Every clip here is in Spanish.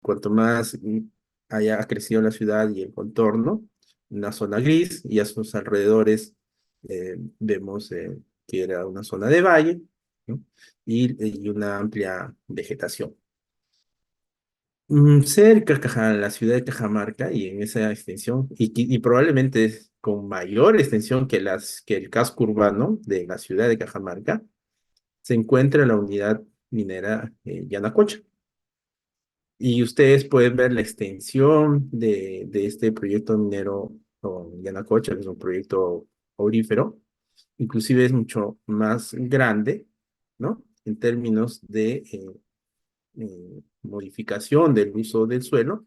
cuanto más haya crecido la ciudad y el contorno, una zona gris, y a sus alrededores vemos que era una zona de valle, ¿no? Y una amplia vegetación. Cerca la ciudad de Cajamarca y en esa extensión, y probablemente es con mayor extensión que el casco urbano de la ciudad de Cajamarca, se encuentra la unidad minera Yanacocha. Y ustedes pueden ver la extensión de este proyecto minero con Yanacocha, que es un proyecto aurífero. Inclusive es mucho más grande, ¿no? En términos de modificación del uso del suelo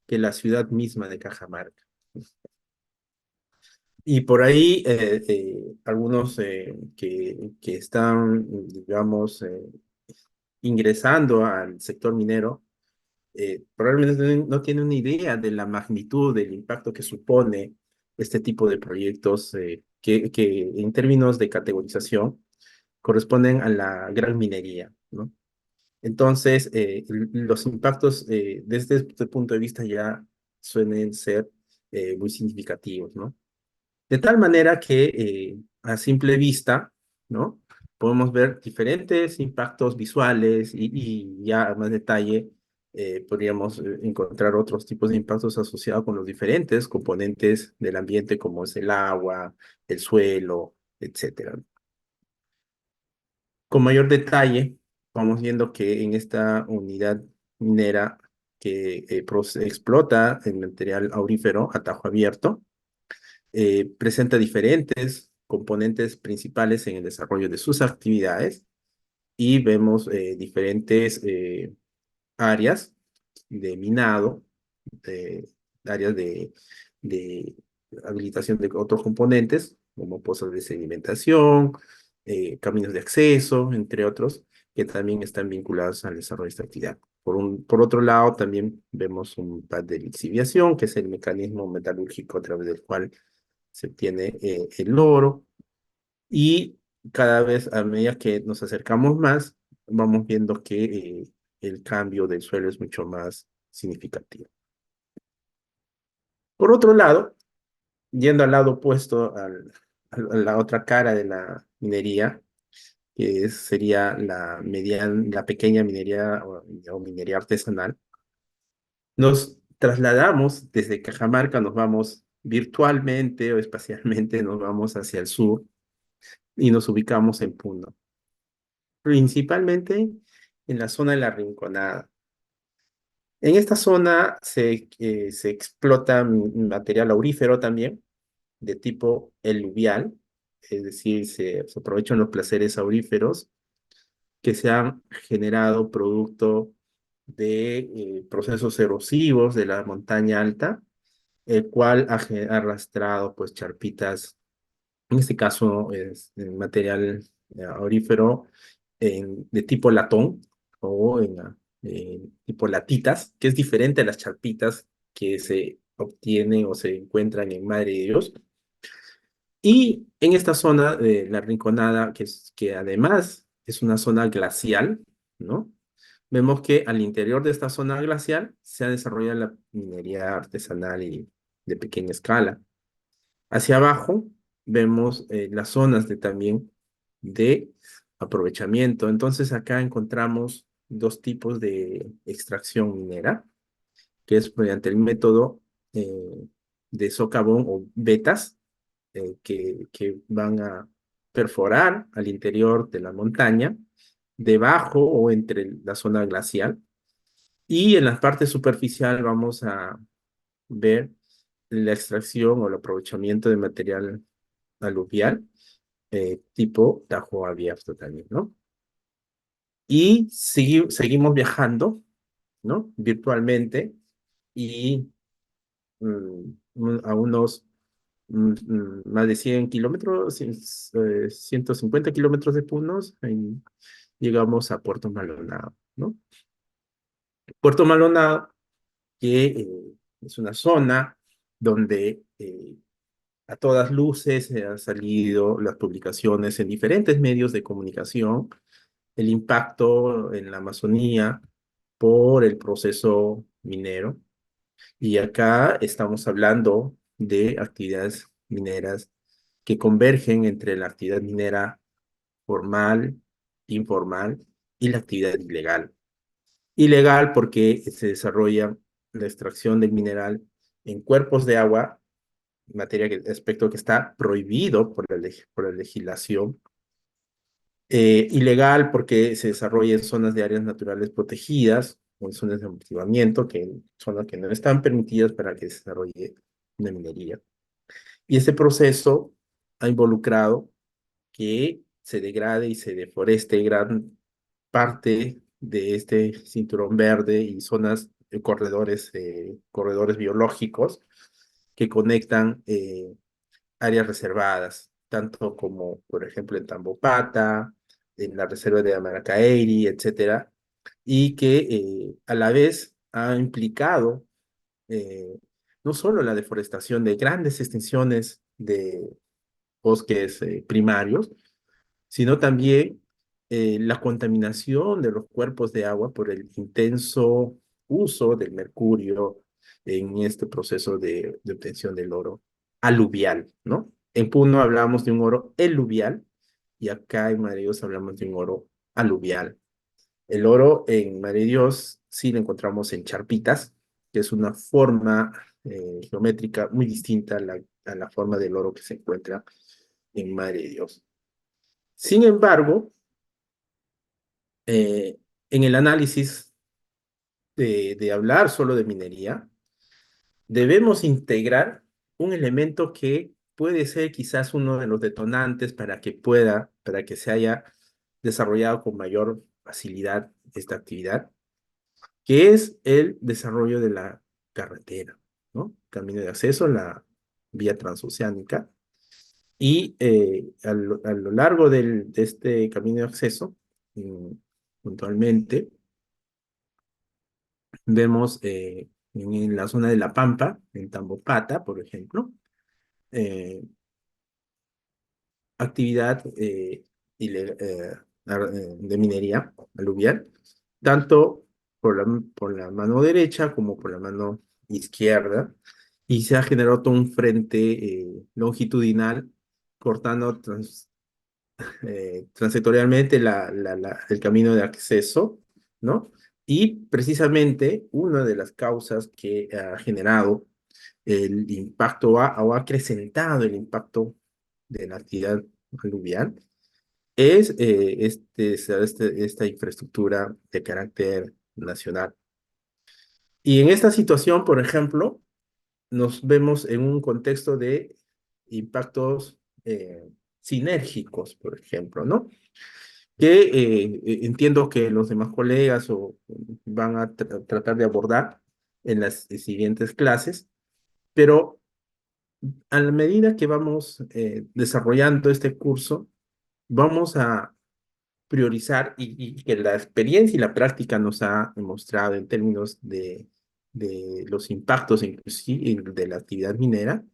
que la ciudad misma de Cajamarca. Y por ahí algunos que están, digamos, ingresando al sector minero, probablemente no tienen una idea de la magnitud del impacto que supone este tipo de proyectos que en términos de categorización corresponden a la gran minería, ¿no? Entonces, los impactos desde este punto de vista ya suelen ser muy significativos, ¿no? De tal manera que a simple vista, ¿no? Podemos ver diferentes impactos visuales y ya a más detalle podríamos encontrar otros tipos de impactos asociados con los diferentes componentes del ambiente como es el agua, el suelo, etcétera. Con mayor detalle, vamos viendo que en esta unidad minera que explota el material aurífero a tajo abierto, presenta diferentes componentes principales en el desarrollo de sus actividades y vemos diferentes áreas de minado, eh, áreas de habilitación de otros componentes, como pozas de sedimentación, caminos de acceso, entre otros, que también están vinculados al desarrollo de esta actividad. Por otro lado, también vemos un pad de lixiviación, que es el mecanismo metalúrgico a través del cual se obtiene el oro, y cada vez a medida que nos acercamos más, vamos viendo que el cambio del suelo es mucho más significativo. Por otro lado, yendo al lado opuesto, a la otra cara de la minería, sería la pequeña minería o minería artesanal, nos trasladamos desde Cajamarca, nos vamos virtualmente o espacialmente, nos vamos hacia el sur y nos ubicamos en Puno, principalmente en la zona de la Rinconada. En esta zona se explota material aurífero también, de tipo eluvial, es decir, se aprovechan los placeres auríferos que se han generado producto de procesos erosivos de la montaña alta, el cual ha arrastrado pues charpitas, en este caso es material aurífero de tipo latón o tipo latitas, que es diferente a las charpitas que se obtienen o se encuentran en Madre de Dios. Y en esta zona de la Rinconada, que además es una zona glacial, ¿no? Vemos que al interior de esta zona glacial se ha desarrollado la minería artesanal y de pequeña escala. Hacia abajo vemos las zonas también de aprovechamiento. Entonces acá encontramos dos tipos de extracción minera, que es mediante el método de socavón o vetas, que van a perforar al interior de la montaña, debajo o entre la zona glacial. Y en la parte superficial vamos a ver la extracción o el aprovechamiento de material aluvial, tipo Tajo abierto también, ¿no? Y seguimos viajando, ¿no? Virtualmente y a unos más de 100 kilómetros, 150 kilómetros de Punos, ahí llegamos a Puerto Maldonado, ¿no? Puerto Maldonado, que es una zona donde a todas luces han salido las publicaciones en diferentes medios de comunicación, el impacto en la Amazonía por el proceso minero. Y acá estamos hablando de actividades mineras que convergen entre la actividad minera formal, informal y la actividad ilegal. Ilegal porque se desarrolla la extracción del mineral en cuerpos de agua, aspecto que está prohibido por la legislación. Ilegal porque se desarrolla en zonas de áreas naturales protegidas o en zonas de amortiguamiento, que son las que no están permitidas para que se desarrolle una minería. Y este proceso ha involucrado que se degrade y se deforeste gran parte de este cinturón verde y zonas, corredores biológicos que conectan áreas reservadas, tanto como, por ejemplo, en Tambopata, en la reserva de Amaracaeri, etcétera, y que a la vez ha implicado eh, no solo la deforestación de grandes extensiones de bosques primarios, sino también la contaminación de los cuerpos de agua por el intenso uso del mercurio en este proceso de obtención del oro aluvial, ¿no? En Puno hablamos de un oro eluvial y acá en Madre Dios hablamos de un oro aluvial. El oro en Madre Dios sí lo encontramos en charpitas, que es una forma geométrica muy distinta a la forma del oro que se encuentra en Madre Dios. Sin embargo, en el análisis de hablar solo de minería, debemos integrar un elemento que puede ser quizás uno de los detonantes para que se haya desarrollado con mayor facilidad esta actividad, que es el desarrollo de la carretera, ¿no? Camino de acceso, la vía transoceánica. Y a lo largo de este camino de acceso, puntualmente, vemos en la zona de La Pampa, en Tambopata, por ejemplo, eh, actividad de minería aluvial, tanto por la mano derecha como por la mano izquierda, y se ha generado todo un frente longitudinal cortando transitorialmente el camino de acceso, ¿no? Y precisamente una de las causas que ha generado el impacto o ha acrecentado el impacto de la actividad aluvial es esta infraestructura de carácter nacional. Y en esta situación, por ejemplo, nos vemos en un contexto de impactos sinérgicos, por ejemplo, ¿no? Que entiendo que los demás colegas van a tratar de abordar en las siguientes clases, pero a la medida que vamos desarrollando este curso, vamos a priorizar y que la experiencia y la práctica nos ha demostrado en términos de los impactos inclusive de la actividad minera,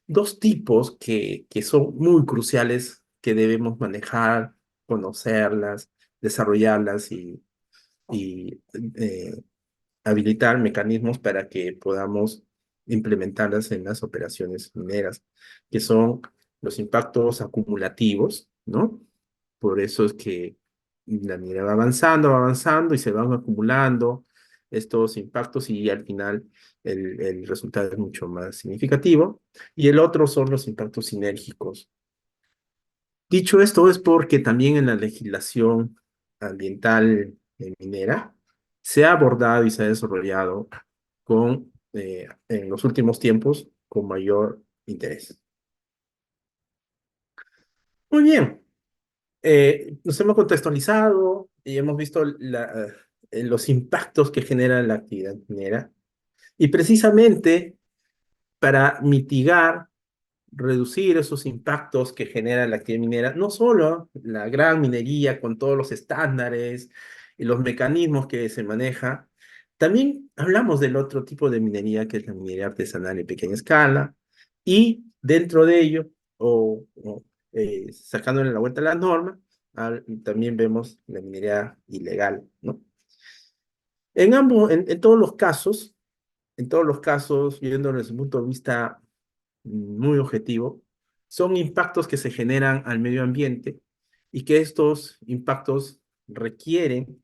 dos tipos que son muy cruciales que debemos manejar, conocerlas, desarrollarlas y habilitar mecanismos para que podamos implementarlas en las operaciones mineras, que son los impactos acumulativos, ¿no? Por eso es que la minera va avanzando y se van acumulando estos impactos y al final el resultado es mucho más significativo. Y el otro son los impactos sinérgicos. Dicho esto, es porque también en la legislación ambiental minera se ha abordado y se ha desarrollado en los últimos tiempos con mayor interés. Muy bien, nos hemos contextualizado y hemos visto los impactos que genera la actividad minera y precisamente para mitigar reducir esos impactos que genera la actividad minera, no solo la gran minería con todos los estándares y los mecanismos que se maneja, también hablamos del otro tipo de minería que es la minería artesanal en pequeña escala y dentro de ello, sacándole la vuelta a la norma, también vemos la minería ilegal, ¿no? En en todos los casos, viendo desde un punto de vista muy objetivo, son impactos que se generan al medio ambiente y que estos impactos requieren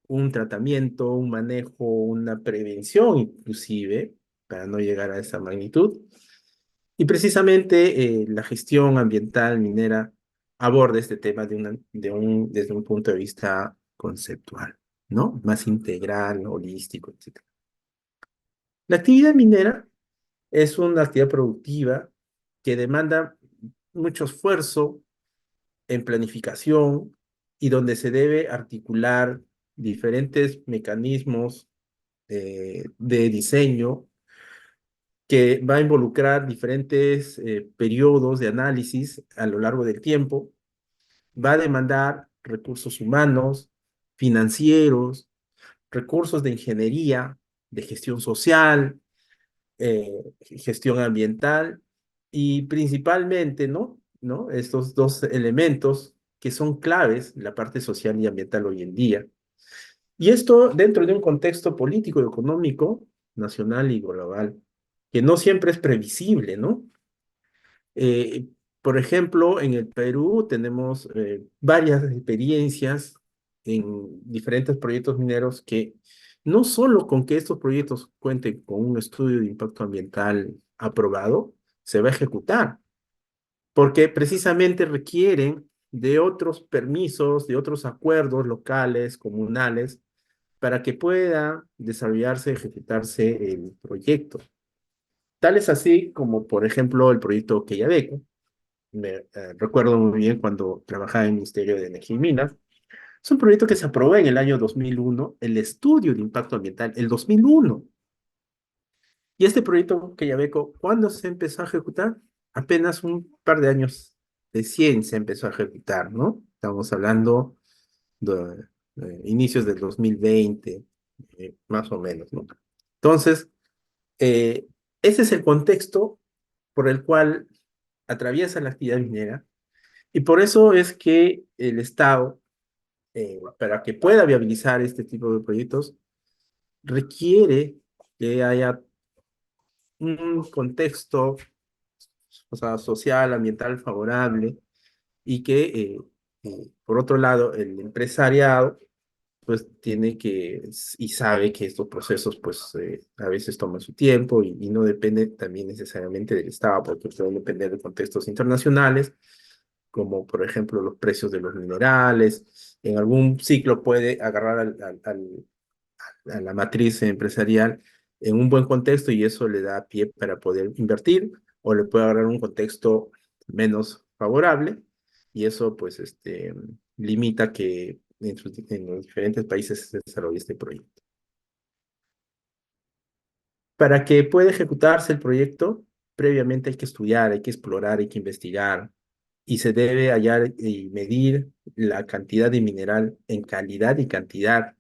un tratamiento, un manejo, una prevención inclusive, para no llegar a esa magnitud. Y precisamente la gestión ambiental minera aborda este tema desde un punto de vista conceptual, ¿no? Más integral, holístico, etc. La actividad minera es una actividad productiva que demanda mucho esfuerzo en planificación y donde se debe articular diferentes mecanismos de diseño que va a involucrar diferentes periodos de análisis a lo largo del tiempo, va a demandar recursos humanos, financieros, recursos de ingeniería, de gestión social, gestión ambiental y principalmente, ¿no? Estos dos elementos que son claves, la parte social y ambiental hoy en día. Y esto dentro de un contexto político y económico, nacional y global, que no siempre es previsible, ¿no? Eh, por ejemplo, en el Perú tenemos varias experiencias en diferentes proyectos mineros que no solo con que estos proyectos cuenten con un estudio de impacto ambiental aprobado, se va a ejecutar, porque precisamente requieren de otros permisos, de otros acuerdos locales, comunales, para que pueda desarrollarse, ejecutarse el proyecto. Tal es así como, por ejemplo, el proyecto Quellaveco. Recuerdo muy bien cuando trabajaba en el Ministerio de Energía y Minas. Es un proyecto que se aprobó en el año 2001, el estudio de impacto ambiental, el 2001. Y este proyecto Quellaveco, ¿cuándo se empezó a ejecutar? Apenas un par de años recién se empezó a ejecutar, ¿no? Estamos hablando de inicios del 2020, más o menos, ¿no? Entonces, eh, ese es el contexto por el cual atraviesa la actividad minera y por eso es que el Estado, para que pueda viabilizar este tipo de proyectos, requiere que haya un contexto, o sea, social, ambiental favorable y que, por otro lado, el empresariado pues tiene que y sabe que estos procesos pues a veces toman su tiempo y no depende también necesariamente del Estado, porque pueden depender de contextos internacionales, como por ejemplo los precios de los minerales. En algún ciclo puede agarrar a la matriz empresarial en un buen contexto y eso le da pie para poder invertir, o le puede agarrar un contexto menos favorable y eso pues limita que en los diferentes países se desarrolle este proyecto. Para que pueda ejecutarse el proyecto, previamente hay que estudiar, hay que explorar, hay que investigar y se debe hallar y medir la cantidad de mineral en calidad y cantidad,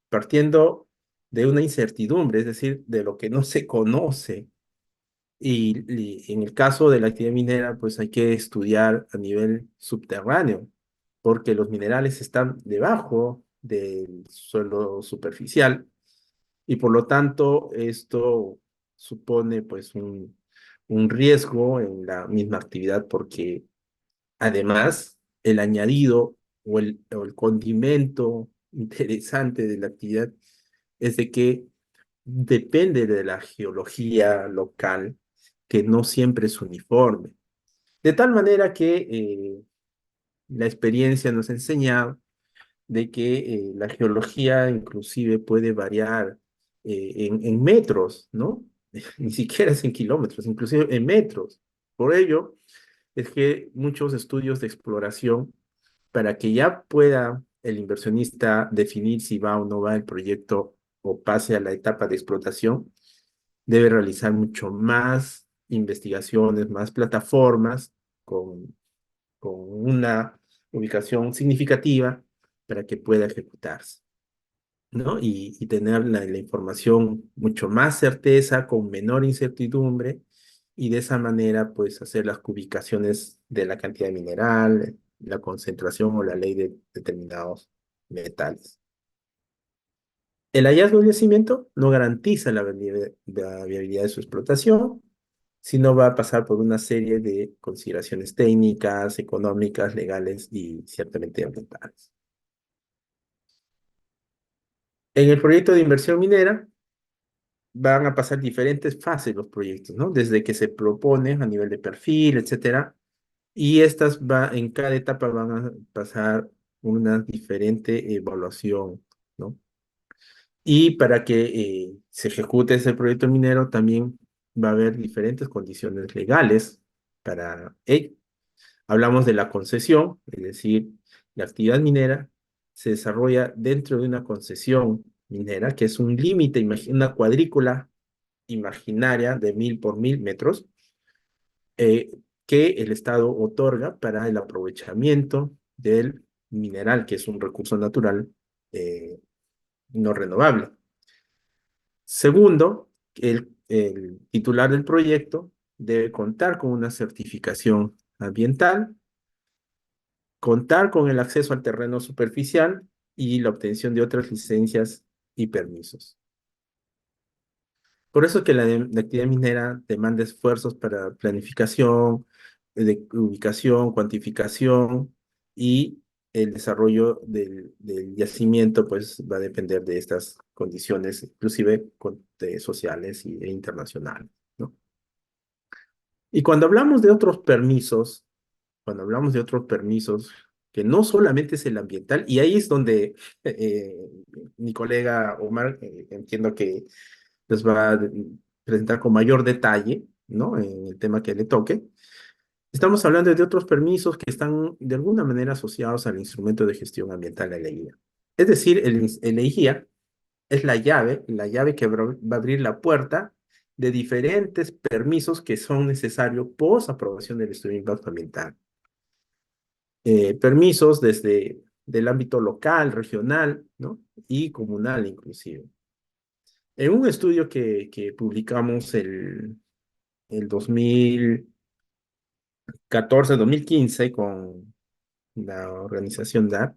partiendo de una incertidumbre, es decir, de lo que no se conoce. Y en el caso de la actividad minera, pues hay que estudiar a nivel subterráneo, porque los minerales están debajo del suelo superficial y por lo tanto esto supone pues un riesgo en la misma actividad porque además el añadido o el condimento interesante de la actividad es de que depende de la geología local que no siempre es uniforme. De tal manera que la experiencia nos ha enseñado de que la geología inclusive puede variar en metros, ¿no? Ni siquiera es en kilómetros, inclusive en metros. Por ello, es que muchos estudios de exploración, para que ya pueda el inversionista definir si va o no va el proyecto o pase a la etapa de explotación, debe realizar mucho más investigaciones, más plataformas con una ubicación significativa para que pueda ejecutarse, ¿no? Y tener la información mucho más certeza, con menor incertidumbre, y de esa manera, pues, hacer las ubicaciones de la cantidad de mineral, la concentración o la ley de determinados metales. El hallazgo del yacimiento no garantiza la viabilidad de su explotación, sino va a pasar por una serie de consideraciones técnicas, económicas, legales y ciertamente ambientales. En el proyecto de inversión minera van a pasar diferentes fases los proyectos, ¿no? Desde que se propone a nivel de perfil, etcétera, y en cada etapa van a pasar una diferente evaluación, ¿no? Y para que se ejecute ese proyecto minero también va a haber diferentes condiciones legales para ello. Hablamos de la concesión, es decir, la actividad minera se desarrolla dentro de una concesión minera, que es un límite, una cuadrícula imaginaria de 1000 por 1000 metros, eh, que el Estado otorga para el aprovechamiento del mineral, que es un recurso natural eh, no renovable. Segundo, el titular del proyecto debe contar con una certificación ambiental, contar con el acceso al terreno superficial y la obtención de otras licencias y permisos. Por eso es que la actividad minera demanda esfuerzos para planificación, de ubicación, cuantificación y el desarrollo del yacimiento, pues va a depender de estas condiciones, inclusive sociales e internacionales, ¿no? Y cuando hablamos de otros permisos, que no solamente es el ambiental, y ahí es donde eh, mi colega Omar, entiendo que les va a presentar con mayor detalle, ¿no? En el tema que le toque. Estamos hablando de otros permisos que están de alguna manera asociados al instrumento de gestión ambiental de la guía. Es decir, el EIGIA es la llave que va a abrir la puerta de diferentes permisos que son necesarios post aprobación del estudio de impacto ambiental. Permisos desde del ámbito local, regional, ¿no? Y comunal inclusive. En un estudio que publicamos el 2014-2015 con la organización DAR,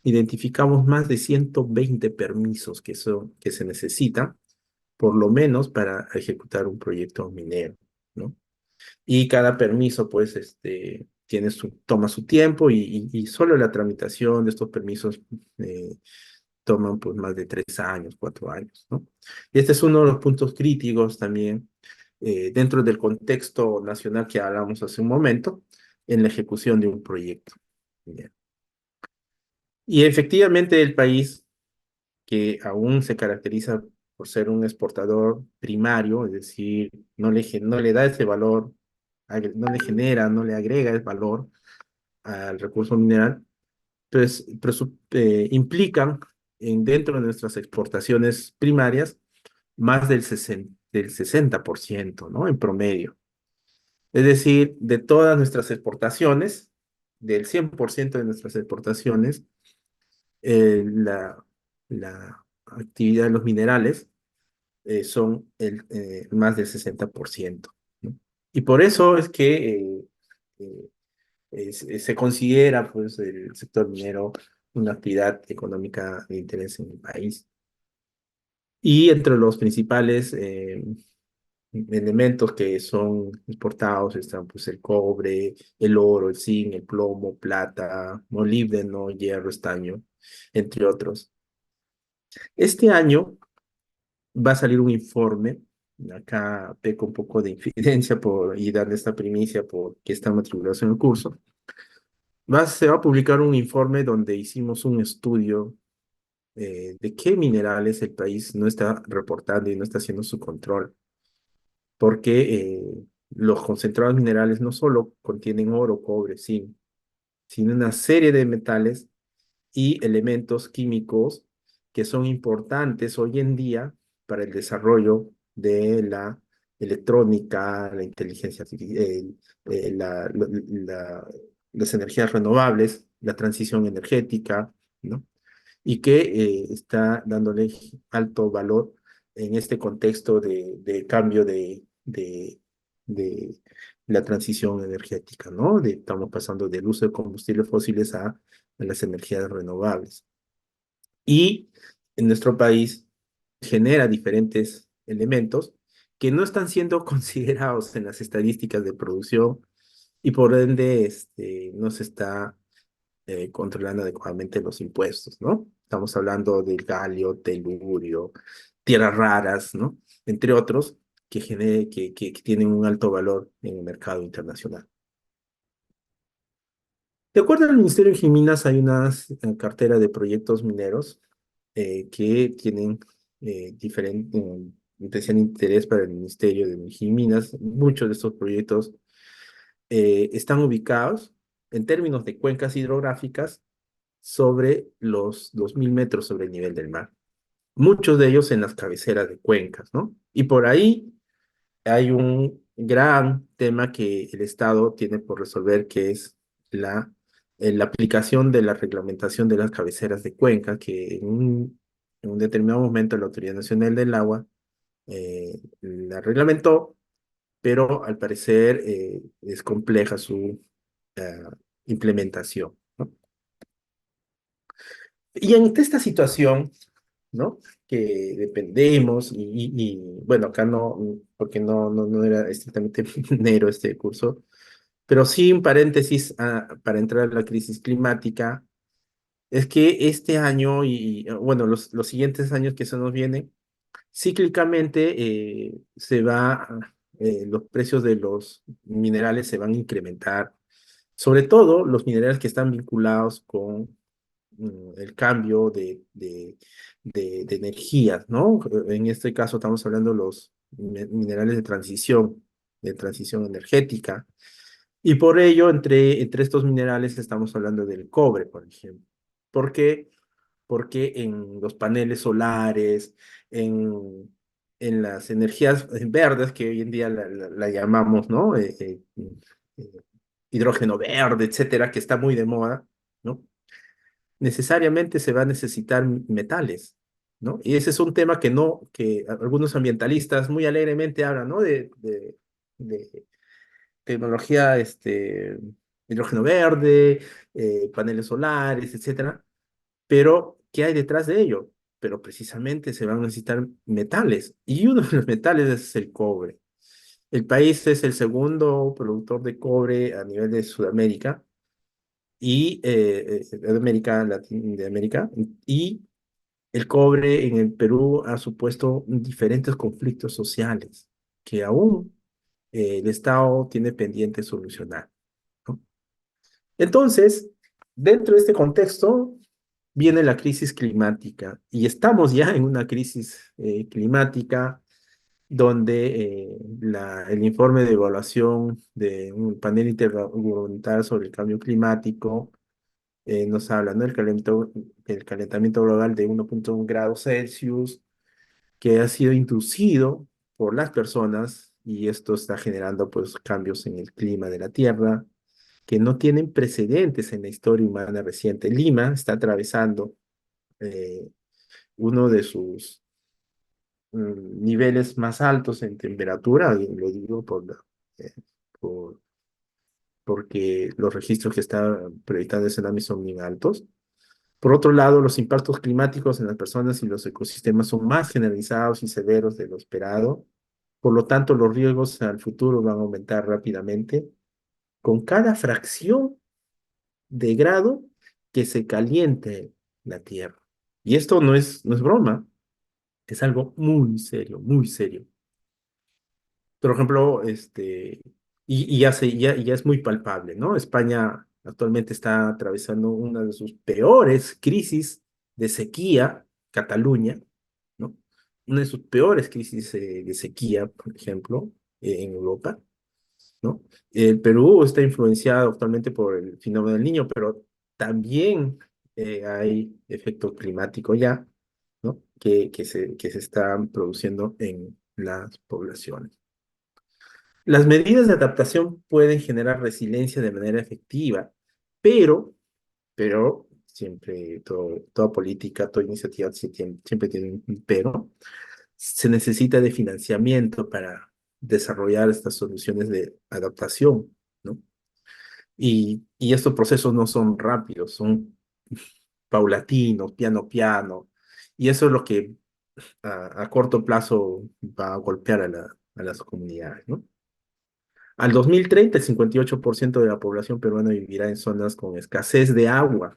identificamos más de 120 permisos que se necesitan, por lo menos para ejecutar un proyecto minero, ¿no? Y cada permiso, pues, toma su tiempo y solo la tramitación de estos permisos toman pues más de 3 años, 4 años, ¿no? Y este es uno de los puntos críticos también dentro del contexto nacional que hablamos hace un momento en la ejecución de un proyecto. Bien. Y efectivamente el país que aún se caracteriza por ser un exportador primario, es decir, no le da ese valor, no le genera, no le agrega el valor al recurso mineral, pues implican dentro de nuestras exportaciones primarias más del 60%, ¿no? En promedio. Es decir, de todas nuestras exportaciones, del 100% de nuestras exportaciones, la actividad de los minerales son más del 60%, ¿no? Y por eso es que eh, se considera pues, el sector minero una actividad económica de interés en el país. Y entre los principales elementos que son exportados están pues, el cobre, el oro, el zinc, el plomo, plata, molibdeno, hierro, estaño, entre otros. Este año va a salir un informe, acá peco un poco de infidencia y darle esta primicia porque están matriculados en el curso. Se va a publicar un informe donde hicimos un estudio de qué minerales el país no está reportando y no está haciendo su control, porque los concentrados minerales no solo contienen oro, cobre, zinc, sino una serie de metales y elementos químicos que son importantes hoy en día para el desarrollo de la electrónica, la inteligencia artificial, las energías renovables, la transición energética, ¿no? Y que está dándole alto valor en este contexto de cambio de la transición energética, ¿no? Estamos pasando del uso de combustibles fósiles a las energías renovables. Y en nuestro país genera diferentes elementos que no están siendo considerados en las estadísticas de producción y por ende no se está controlando adecuadamente los impuestos, ¿no? Estamos hablando del galio, telurio, tierras raras, ¿no? Entre otros, que tienen un alto valor en el mercado internacional. De acuerdo al Ministerio de Minas, hay una cartera de proyectos mineros que tienen diferente, especial interés para el Ministerio de Minas. Muchos de estos proyectos están ubicados en términos de cuencas hidrográficas sobre los 2000 metros sobre el nivel del mar. Muchos de ellos en las cabeceras de cuencas, ¿no? Y por ahí hay un gran tema que el Estado tiene por resolver, que es la aplicación de la reglamentación de las cabeceras de cuenca, que en un determinado momento la Autoridad Nacional del Agua la reglamentó, pero al parecer es compleja su eh, implementación, ¿no? Y ante esta situación, ¿no? Que dependemos bueno, acá no, porque no era estrictamente minero este curso, pero sí un paréntesis para entrar a la crisis climática, es que este año bueno, los siguientes años que se nos vienen, cíclicamente los precios de los minerales se van a incrementar, sobre todo los minerales que están vinculados con el cambio de energías, ¿no? En este caso estamos hablando de los minerales de transición energética, y por ello entre estos minerales estamos hablando del cobre, por ejemplo. ¿Por qué? Porque en los paneles solares, en las energías verdes, que hoy en día la llamamos, ¿no? Eh, hidrógeno verde, etcétera, que está muy de moda, ¿no? Necesariamente se va a necesitar metales, ¿no? Y ese es un tema que algunos ambientalistas muy alegremente hablan, ¿no? De tecnología, hidrógeno verde, paneles solares, etcétera. Pero, ¿qué hay detrás de ello? Pero precisamente se van a necesitar metales, y uno de los metales es el cobre. El país es el segundo productor de cobre a nivel de Sudamérica y de de América, y el cobre en el Perú ha supuesto diferentes conflictos sociales que aún el Estado tiene pendiente solucionar, ¿no? Entonces, dentro de este contexto viene la crisis climática y estamos ya en una crisis climática donde el informe de evaluación de un panel intergubernamental sobre el cambio climático nos habla, ¿no? El calentamiento global de 1,1 grados Celsius que ha sido inducido por las personas, y esto está generando pues cambios en el clima de la Tierra que no tienen precedentes en la historia humana reciente. Lima está atravesando eh, uno de sus niveles más altos en temperatura, y lo digo eh, por- porque los registros que está proyectando el tsunami son bien altos. Por otro lado, los impactos climáticos en las personas y los ecosistemas son más generalizados y severos de lo esperado. Por lo tanto, los riesgos al futuro van a aumentar rápidamente con cada fracción de grado que se caliente la Tierra. Y esto no es broma, es algo muy serio, muy serio. Por ejemplo, ya es muy palpable, ¿no? España actualmente está atravesando una de sus peores crisis de sequía, Cataluña, ¿no? Una de sus peores crisis de sequía, por ejemplo, en Europa, ¿no? El Perú está influenciado actualmente por el fenómeno del Niño, pero también hay efecto climático ya, ¿no? Que se están produciendo en las poblaciones. Las medidas de adaptación pueden generar resiliencia de manera efectiva, pero, pero siempre, toda política, toda iniciativa siempre tiene un pero. Se necesita de financiamiento para desarrollar estas soluciones de adaptación, ¿no? Y estos procesos no son rápidos, son paulatinos, piano, piano. Y eso es lo que a corto plazo va a golpear a las comunidades, ¿no? Al 2030, el 58% de la población peruana vivirá en zonas con escasez de agua,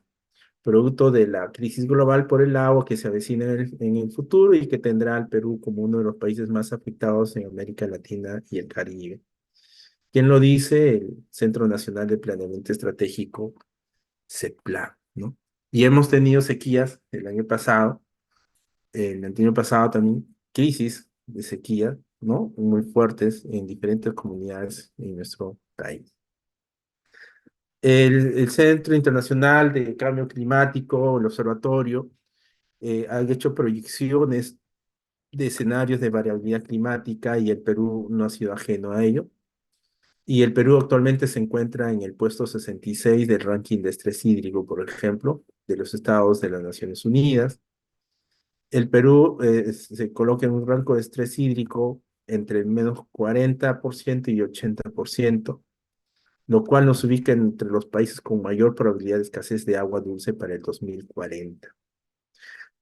producto de la crisis global por el agua que se avecina en el futuro y que tendrá al Perú como uno de los países más afectados en América Latina y el Caribe. ¿Quién lo dice? El Centro Nacional de Planeamiento Estratégico, CEPLAN, ¿no? Y hemos tenido sequías el año pasado también, crisis de sequía, ¿no? Muy fuertes en diferentes comunidades en nuestro país. El Centro Internacional de Cambio Climático, el observatorio, han hecho proyecciones de escenarios de variabilidad climática y el Perú no ha sido ajeno a ello. Y el Perú actualmente se encuentra en el puesto 66 del ranking de estrés hídrico, por ejemplo, de los estados de las Naciones Unidas. El Perú se coloca en un rango de estrés hídrico entre el menos 40% y 80%, lo cual nos ubica entre los países con mayor probabilidad de escasez de agua dulce para el 2040.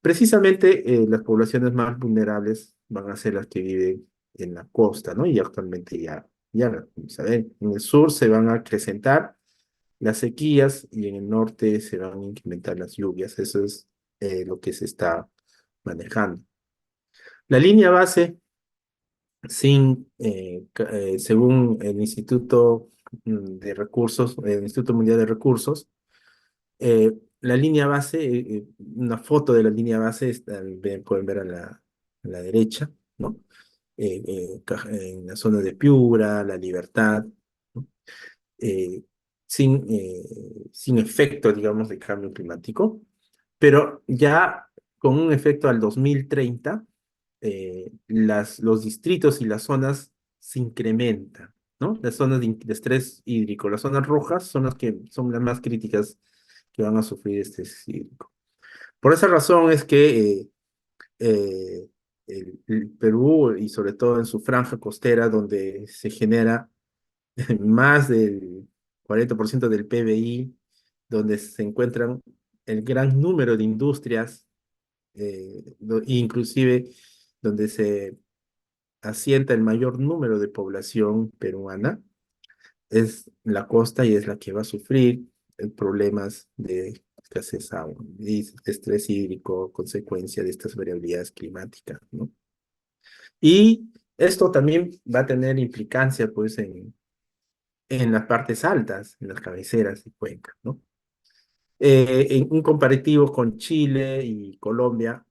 Precisamente las poblaciones más vulnerables van a ser las que viven en la costa, ¿no? Y actualmente ya saben, en el sur se van a acrecentar las sequías y en el norte se van a incrementar las lluvias. Eso es lo que se está manejando. La línea base, según el Instituto de Recursos, el Instituto Mundial de Recursos, la línea base, una foto de la línea base, pueden ver a la derecha, ¿no? En la zona de Piura, La Libertad, ¿no? Eh, sin efecto, digamos, de cambio climático, pero ya con un efecto al 2030, los distritos y las zonas se incrementan, ¿no? Las zonas de estrés hídrico, las zonas rojas son las que son las más críticas que van a sufrir este hídrico. Por esa razón es que el Perú, y sobre todo en su franja costera, donde se genera más del 40% del PBI, donde se encuentran el gran número de industrias, inclusive donde se asienta el mayor número de población peruana, es la costa y es la que va a sufrir problemas de escasez de agua y estrés hídrico, consecuencia de estas variabilidades climáticas, ¿no? Y esto también va a tener implicancia, pues, en las partes altas, en las cabeceras de cuenca, ¿no? En un comparativo con Chile y Colombia,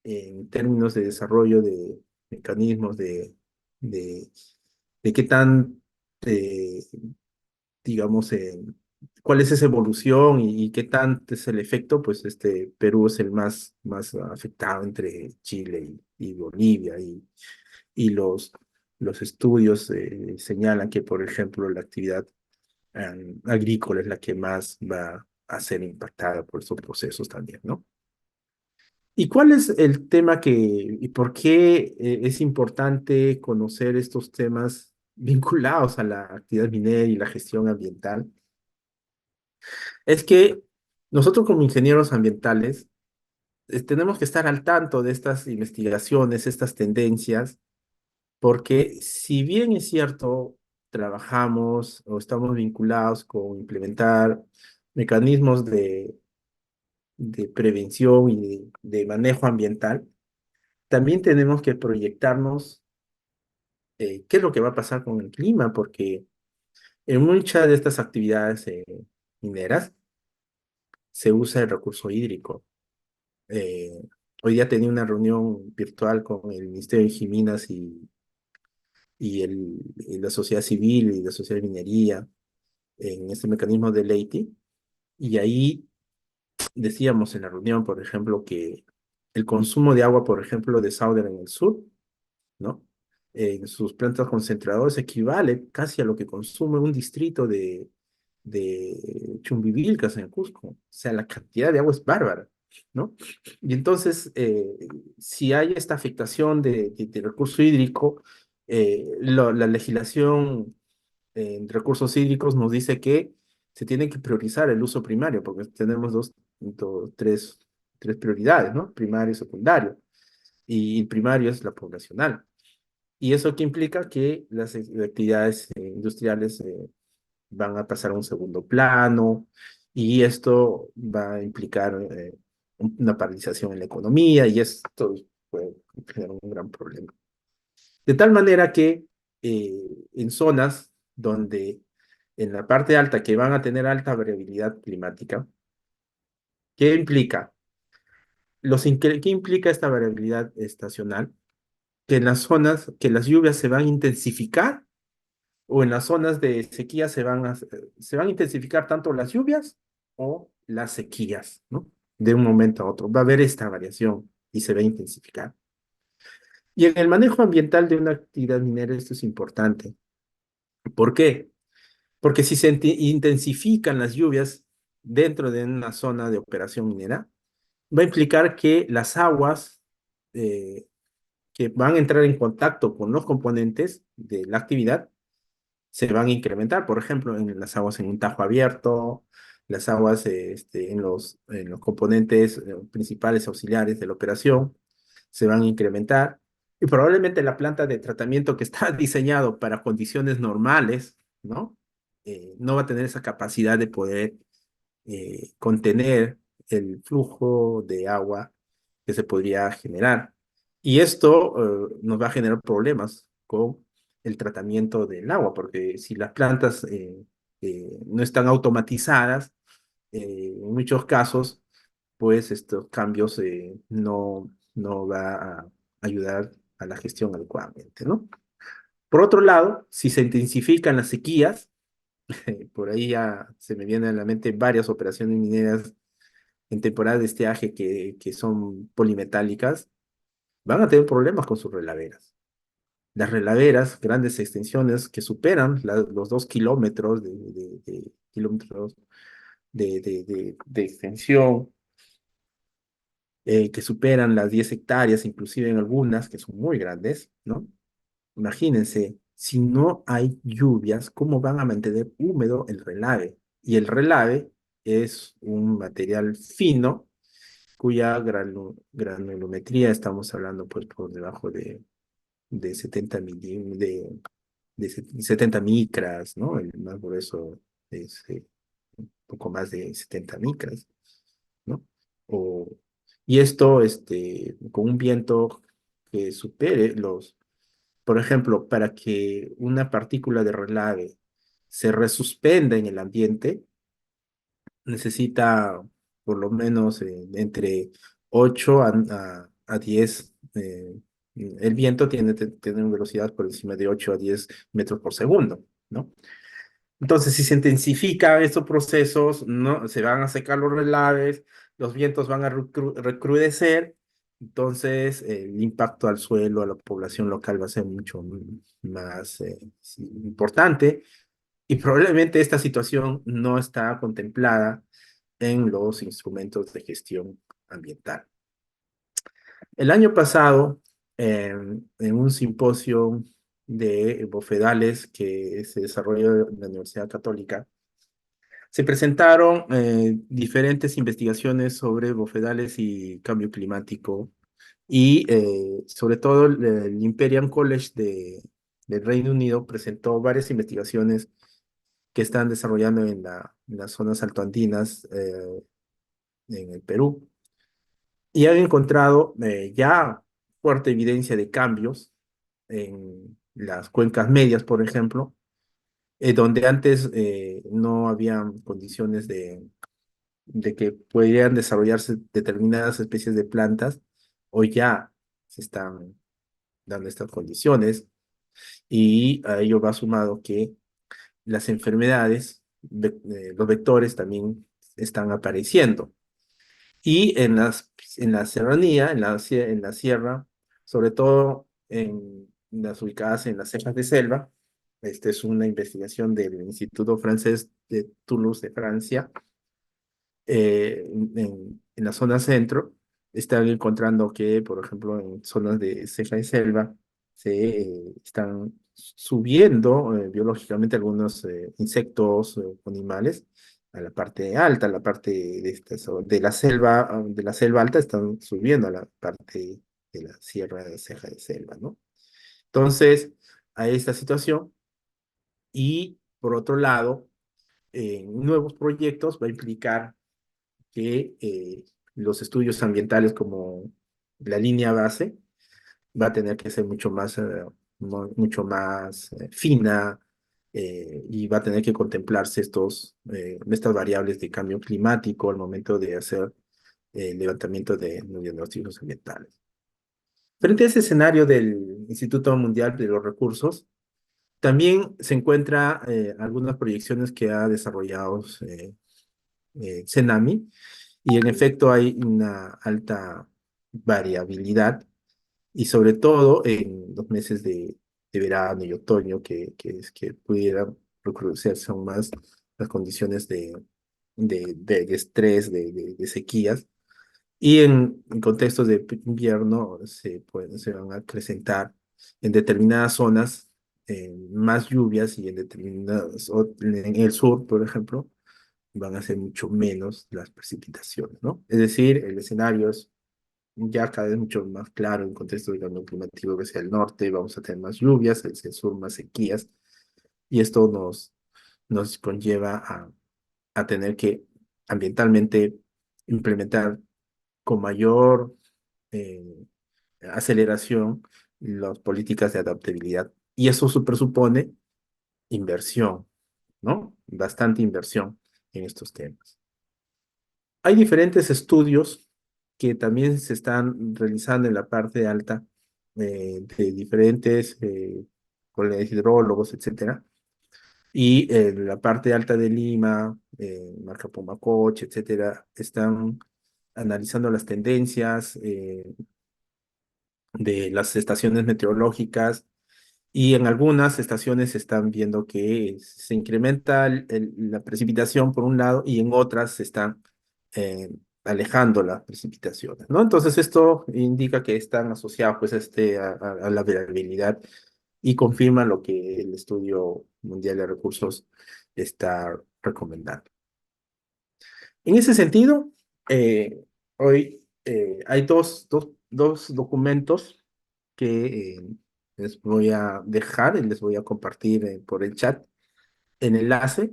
en términos de desarrollo de mecanismos de, de qué tan, eh, digamos, cuál es esa evolución y qué tanto es el efecto, pues Perú es el más afectado entre Chile y Bolivia, y los estudios señalan que, por ejemplo, la actividad agrícola es la que más va a ser impactada por estos procesos también, ¿no? ¿Y cuál es el tema y por qué es importante conocer estos temas vinculados a la actividad minera y la gestión ambiental? Es que nosotros como ingenieros ambientales tenemos que estar al tanto de estas investigaciones, estas tendencias, porque si bien es cierto, trabajamos o estamos vinculados con implementar mecanismos de prevención y de manejo ambiental, también tenemos que proyectarnos qué es lo que va a pasar con el clima, porque en muchas de estas actividades mineras se usa el recurso hídrico. Eh, Hoy día tenía una reunión virtual con el Ministerio de Minas y la sociedad civil y la sociedad de minería en este mecanismo de Leyte, y ahí decíamos en la reunión, por ejemplo, que el consumo de agua, por ejemplo, de Sauder en el sur, ¿no? En sus plantas concentradoras equivale casi a lo que consume un distrito de Chumbivilcas en Cusco. O sea, la cantidad de agua es bárbara, ¿no? Y entonces, si hay esta afectación de recurso hídrico, la legislación en recursos hídricos nos dice que se tiene que priorizar el uso primario, porque tenemos tres prioridades, ¿no? Primario y secundario. y el primario es la poblacional. ¿Y eso qué implica? Que las actividades industriales van a pasar a un segundo plano y esto va a implicar una paralización en la economía y esto puede generar un gran problema. De tal manera que en zonas donde en la parte alta que van a tener alta variabilidad climática, ¿qué implica? ¿Qué implica esta variabilidad estacional? Que en las zonas, que las lluvias se van a intensificar o en las zonas de sequía se van a intensificar tanto las lluvias o las sequías, ¿no? De un momento a otro. Va a haber esta variación y se va a intensificar. Y en el manejo ambiental de una actividad minera esto es importante. ¿Por qué? Porque si se intensifican las lluvias dentro de una zona de operación minera, va a implicar que las aguas eh, que van a entrar en contacto con los componentes de la actividad se van a incrementar. Por ejemplo, en las aguas en un tajo abierto, las aguas en los componentes principales auxiliares de la operación se van a incrementar. Y probablemente la planta de tratamiento que está diseñado para condiciones normales, ¿no? No va a tener esa capacidad de poder contener el flujo de agua que se podría generar. Y esto nos va a generar problemas con el tratamiento del agua, porque si las plantas no están automatizadas, en muchos casos, pues estos cambios no va a ayudar a la gestión adecuadamente, ¿no? Por otro lado, si se intensifican las sequías, por ahí ya se me vienen a la mente varias operaciones mineras en temporada de estiaje que son polimetálicas, van a tener problemas con sus relaveras. Las relaveras, grandes extensiones que superan los 2 kilómetros kilómetros de extensión, que superan las 10 hectáreas, inclusive en algunas que son muy grandes, ¿no? Imagínense, si no hay lluvias, ¿cómo van a mantener húmedo el relave? Y el relave es un material fino cuya granulometría estamos hablando pues por debajo de 70 micras, ¿no? El más grueso es un poco más de 70 micras, ¿no? O, y esto, con un viento que supere por ejemplo, para que una partícula de relave se resuspenda en el ambiente, necesita por lo menos entre 8 a 10. El viento tiene una velocidad por encima de 8 a 10 metros por segundo, ¿no? Entonces, si se intensifican estos procesos, no, se van a secar los relaves, los vientos van a recrudecer, entonces el impacto al suelo, a la población local va a ser mucho más sí, importante y probablemente esta situación no está contemplada en los instrumentos de gestión ambiental. El año pasado, en un simposio de bofedales que se desarrolló en la Universidad Católica, se presentaron diferentes investigaciones sobre bofedales y cambio climático y sobre todo el Imperial College del Reino Unido presentó varias investigaciones que están desarrollando en las zonas altoandinas en el Perú y han encontrado ya fuerte evidencia de cambios en las cuencas medias, por ejemplo, donde antes no habían condiciones de que podrían desarrollarse determinadas especies de plantas, hoy ya se están dando estas condiciones y a ello va sumado que las enfermedades, los vectores también están apareciendo. Y en la serranía, en la sierra, sobre todo en las ubicadas en las cejas de selva, esta es una investigación del Instituto Francés de Toulouse de Francia, en la zona centro, están encontrando que, por ejemplo, en zonas de ceja de selva, se están subiendo biológicamente algunos insectos o animales a la parte alta, a la parte de la selva alta, están subiendo a la parte de la Sierra de Ceja de Selva, ¿no? Entonces, hay esta situación y por otro lado, nuevos proyectos va a implicar que los estudios ambientales como la línea base va a tener que ser mucho más fina y va a tener que contemplarse estas variables de cambio climático al momento de hacer el levantamiento de los diagnósticos ambientales. Frente a ese escenario del Instituto Mundial de los Recursos, también se encuentra algunas proyecciones que ha desarrollado Cenami, y en efecto hay una alta variabilidad, y sobre todo en los meses de verano y otoño, que pudieran recrudecerse aún más las condiciones de estrés, de sequías, y en contextos de invierno se van a acrecentar en determinadas zonas más lluvias, y en en el sur, por ejemplo, van a ser mucho menos las precipitaciones, ¿no? Es decir, el escenario es ya cada vez mucho más claro en contexto de cambio climático, hacia el norte vamos a tener más lluvias, hacia el sur más sequías, y esto nos conlleva a tener que ambientalmente implementar con mayor eh, aceleración las políticas de adaptabilidad. Y eso presupone inversión, ¿no? Bastante inversión en estos temas. Hay diferentes estudios que también se están realizando en la parte alta de diferentes colegas hidrólogos, etcétera. Y en la parte alta de Lima, Marca Pumacoche, etcétera, están analizando las tendencias de las estaciones meteorológicas, y en algunas estaciones se están viendo que se incrementa la precipitación por un lado, y en otras se están eh, alejando las precipitaciones, ¿no? Entonces esto indica que están asociados pues a la variabilidad, y confirma lo que el Estudio Mundial de Recursos está recomendando. En ese sentido, hoy hay dos documentos que les voy a dejar y les voy a compartir por el chat en enlace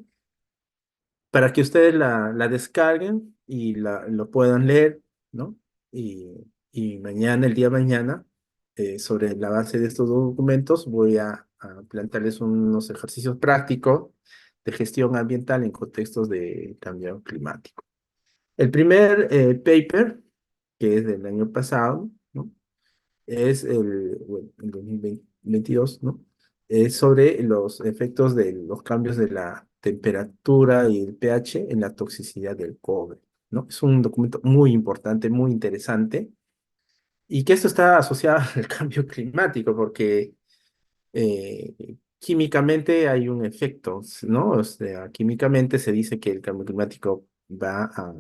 para que ustedes la descarguen y lo puedan leer, ¿no? Y, y mañana, el día de mañana, sobre la base de estos dos documentos, voy a plantearles unos ejercicios prácticos de gestión ambiental en contextos de cambio climático. El primer paper, que es del año pasado, ¿no? Es bueno, el 2022, ¿no? Es sobre los efectos de los cambios de la temperatura y el pH en la toxicidad del cobre, ¿no? Es un documento muy importante, muy interesante, y que esto está asociado al cambio climático, porque químicamente hay un efecto, ¿no? O sea, químicamente se dice que el cambio climático va a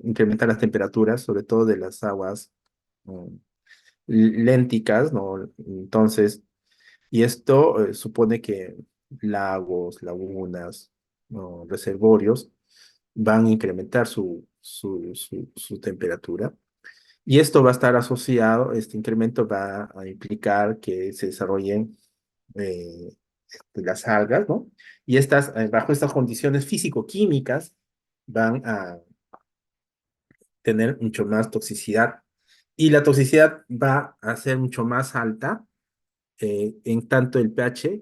incrementar las temperaturas, sobre todo de las aguas mm, lénticas, ¿no? Entonces, y esto supone que lagos, lagunas, ¿no? Reservorios van a incrementar su temperatura. Y esto va a estar asociado, este incremento va a implicar que se desarrollen eh, las algas, ¿no? Y bajo estas condiciones físico-químicas van a tener mucho más toxicidad. Y la toxicidad va a ser mucho más alta en tanto el pH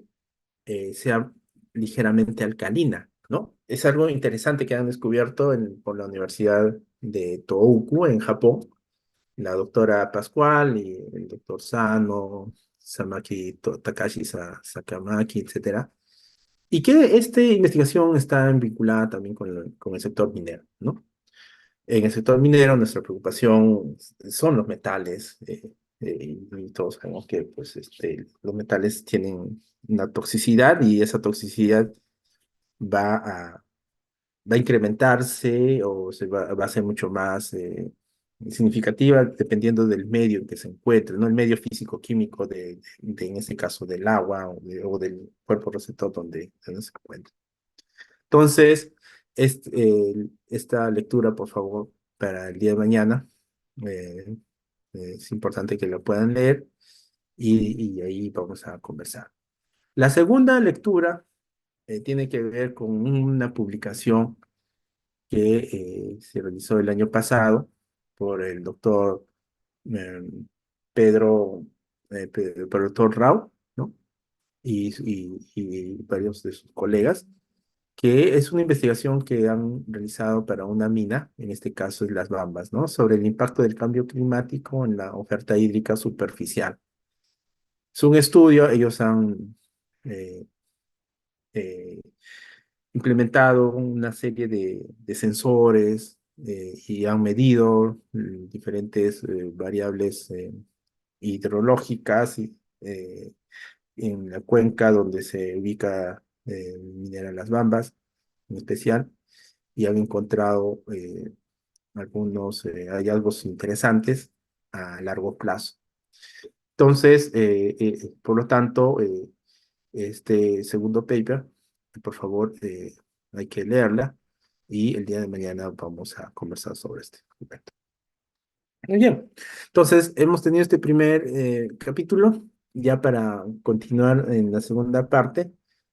sea ligeramente alcalina, ¿no? Es algo interesante que han descubierto por la Universidad de Tohoku en Japón, la doctora Pascual y el doctor Sano, Takashi Sakamaki, etcétera. Y que esta investigación está vinculada también con el sector minero, ¿no? En el sector minero, nuestra preocupación son los metales, y todos sabemos que pues, los metales tienen una toxicidad, y esa toxicidad va a, va a incrementarse, o va a ser mucho más significativa dependiendo del medio en que se encuentre, ¿no? El medio físico-químico en este caso, del agua o del cuerpo receptor donde se encuentra. Entonces, esta lectura, por favor, para el día de mañana, eh, Es importante que lo puedan leer y ahí vamos a conversar. La segunda lectura tiene que ver con una publicación que se realizó el año pasado por el doctor eh, Pedro, por el doctor Rao, ¿no? Y varios de sus colegas, que es una investigación que han realizado para una mina, en este caso es Las Bambas, ¿no? Sobre el impacto del cambio climático en la oferta hídrica superficial. Es un estudio, ellos han eh, eh, implementado una serie de sensores y han medido diferentes variables hidrológicas en la cuenca donde se ubica el mineral Las Bambas en especial y han encontrado algunos hallazgos interesantes a largo plazo. Entonces, por lo tanto, este segundo paper, por favor, hay que leerla y el día de mañana vamos a conversar sobre este documento. Muy bien, entonces hemos tenido este primer capítulo. Ya para continuar en la segunda parte,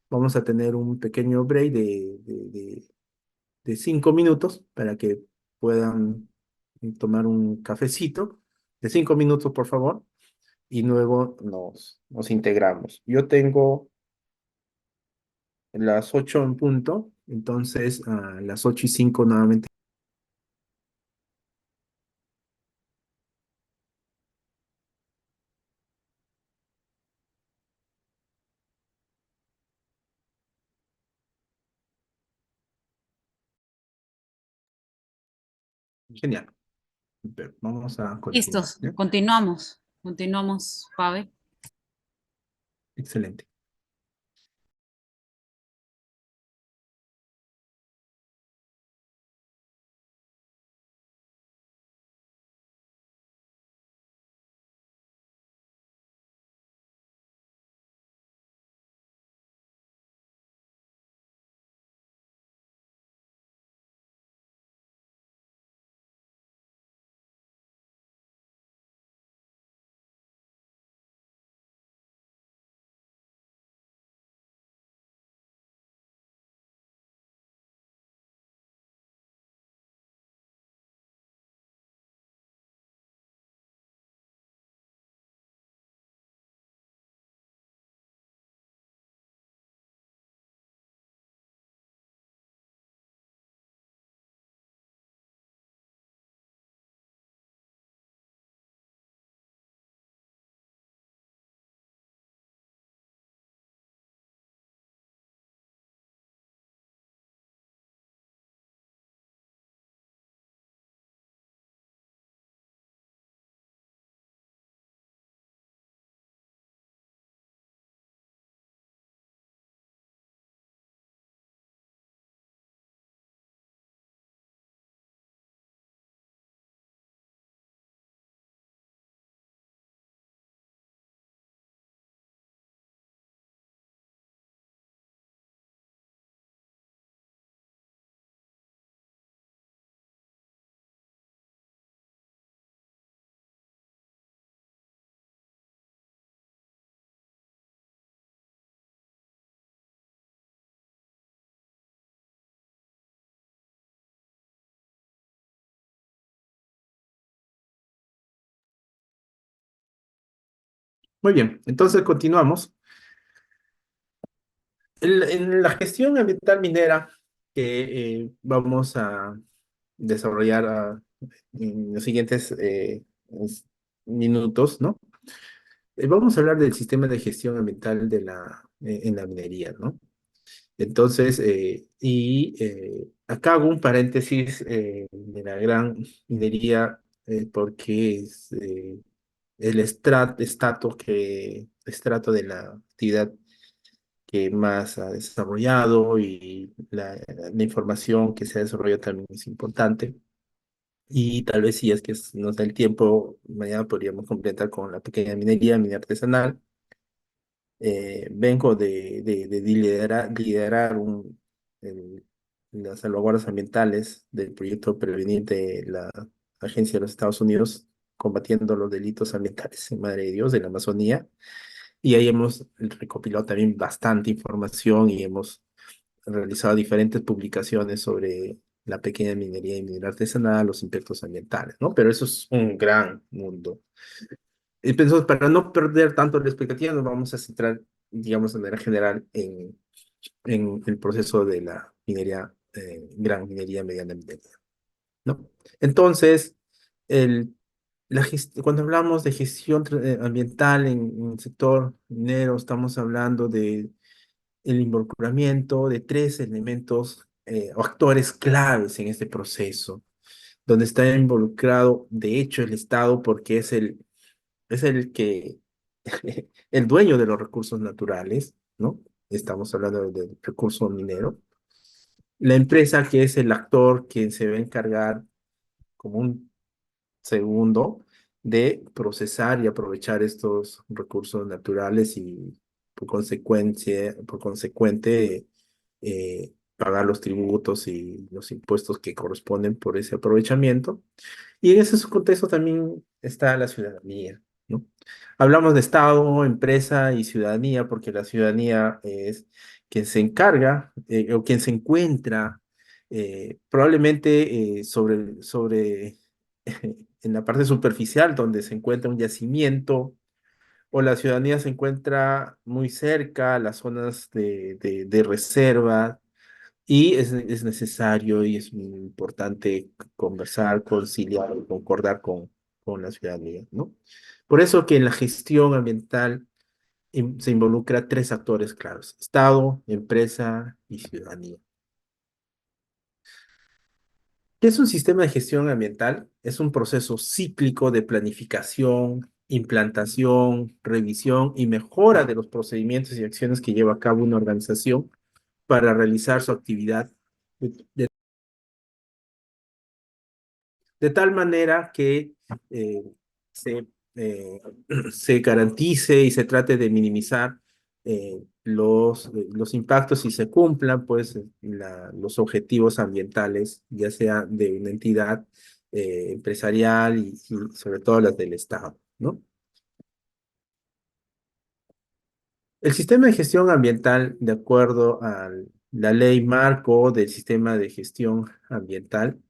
vamos a tener un pequeño break de 5 minutos para que puedan tomar un cafecito. De 5 minutos, por favor, y luego nos integramos. Yo tengo las 8 en punto, entonces a las 8:05 nuevamente. Genial. Vamos a continuar. Listos, ¿Ya? continuamos. Continuamos, Pave. Excelente. Muy bien, entonces continuamos. En la gestión ambiental minera que vamos a desarrollar en los siguientes minutos, ¿no? Vamos a hablar del sistema de gestión ambiental en la minería, ¿no? Entonces, acá hago un paréntesis de la gran minería porque es el estrato de la actividad que más ha desarrollado y la información que se ha desarrollado también es importante. Y tal vez si es que nos da el tiempo, mañana podríamos completar con la pequeña minería artesanal. Vengo de liderar las salvaguardas ambientales del proyecto Prevenir de la Agencia de los Estados Unidos combatiendo los delitos ambientales en Madre de Dios, de la Amazonía. Y ahí hemos recopilado también bastante información y hemos realizado diferentes publicaciones sobre la pequeña minería y minería artesanal, los impactos ambientales, ¿no? Pero eso es un gran mundo. Y pensamos, para no perder tanto la expectativa, nos vamos a centrar, digamos, de manera general en el proceso de la minería, gran minería, mediana minería, ¿no? Entonces, el, cuando hablamos de gestión ambiental en el sector minero, estamos hablando de el involucramiento de tres elementos o actores claves en este proceso, donde está involucrado, de hecho, el Estado, porque es el que, el dueño de los recursos naturales, ¿no? Estamos hablando del recurso minero. La empresa, que es el actor que se va a encargar como un segundo de procesar y aprovechar estos recursos naturales y por consecuente, pagar los tributos y los impuestos que corresponden por ese aprovechamiento. Y en ese contexto también está la ciudadanía, ¿no? Hablamos de Estado, empresa y ciudadanía, porque la ciudadanía es quien se encarga o quien se encuentra probablemente sobre en la parte superficial donde se encuentra un yacimiento o la ciudadanía se encuentra muy cerca a las zonas de reserva y es necesario y es muy importante conversar, conciliar y concordar con la ciudadanía, ¿no? Por eso que en la gestión ambiental se involucra tres actores claros: Estado, empresa y ciudadanía. ¿Qué es un sistema de gestión ambiental? Es un proceso cíclico de planificación, implantación, revisión y mejora de los procedimientos y acciones que lleva a cabo una organización para realizar su actividad de, de tal manera que eh, se, eh, se garantice y se trate de minimizar los impactos y se cumplan pues los objetivos ambientales, ya sea de una entidad empresarial y sobre todo las del Estado, ¿no? El sistema de gestión ambiental, de acuerdo a la ley marco del sistema de gestión ambiental,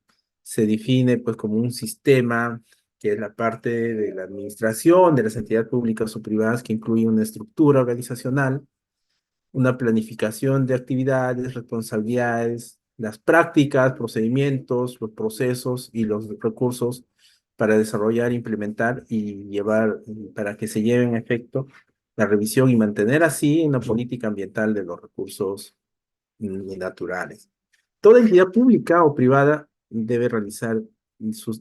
se define pues como un sistema que es la parte de la administración de las entidades públicas o privadas que incluye una estructura organizacional, una planificación de actividades, responsabilidades, las prácticas, procedimientos, los procesos y los recursos para desarrollar, implementar y llevar, para que se lleven a efecto la revisión y mantener así una política ambiental de los recursos naturales. Toda entidad pública o privada debe realizar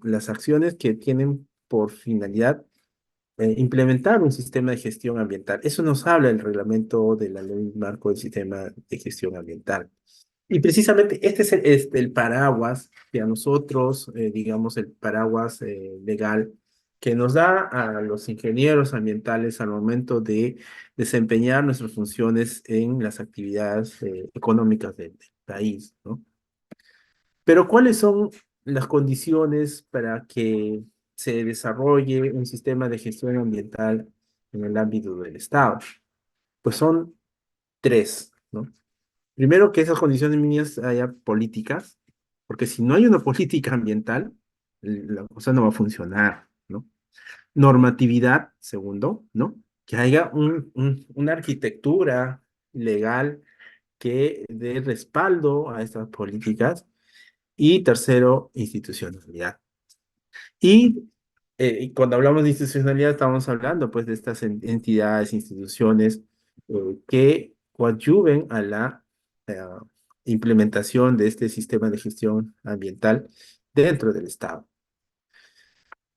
las acciones que tienen por finalidad implementar un sistema de gestión ambiental. Eso nos habla el reglamento de la ley marco del sistema de gestión ambiental. Y precisamente este es el paraguas que a nosotros, digamos, el paraguas legal que nos da a los ingenieros ambientales al momento de desempeñar nuestras funciones en las actividades económicas del país, ¿no? Pero ¿cuáles son las condiciones para que se desarrolle un sistema de gestión ambiental en el ámbito del Estado? Pues son tres, ¿no? Primero, que esas condiciones mínimas haya políticas, porque si no hay una política ambiental, la cosa no va a funcionar, ¿no? Normatividad, segundo, ¿no? Que haya una arquitectura legal que dé respaldo a estas políticas. Y tercero, institucionalidad. Y cuando hablamos de institucionalidad, estamos hablando pues de estas entidades, instituciones que coadyuven a la eh, implementación de este sistema de gestión ambiental dentro del Estado.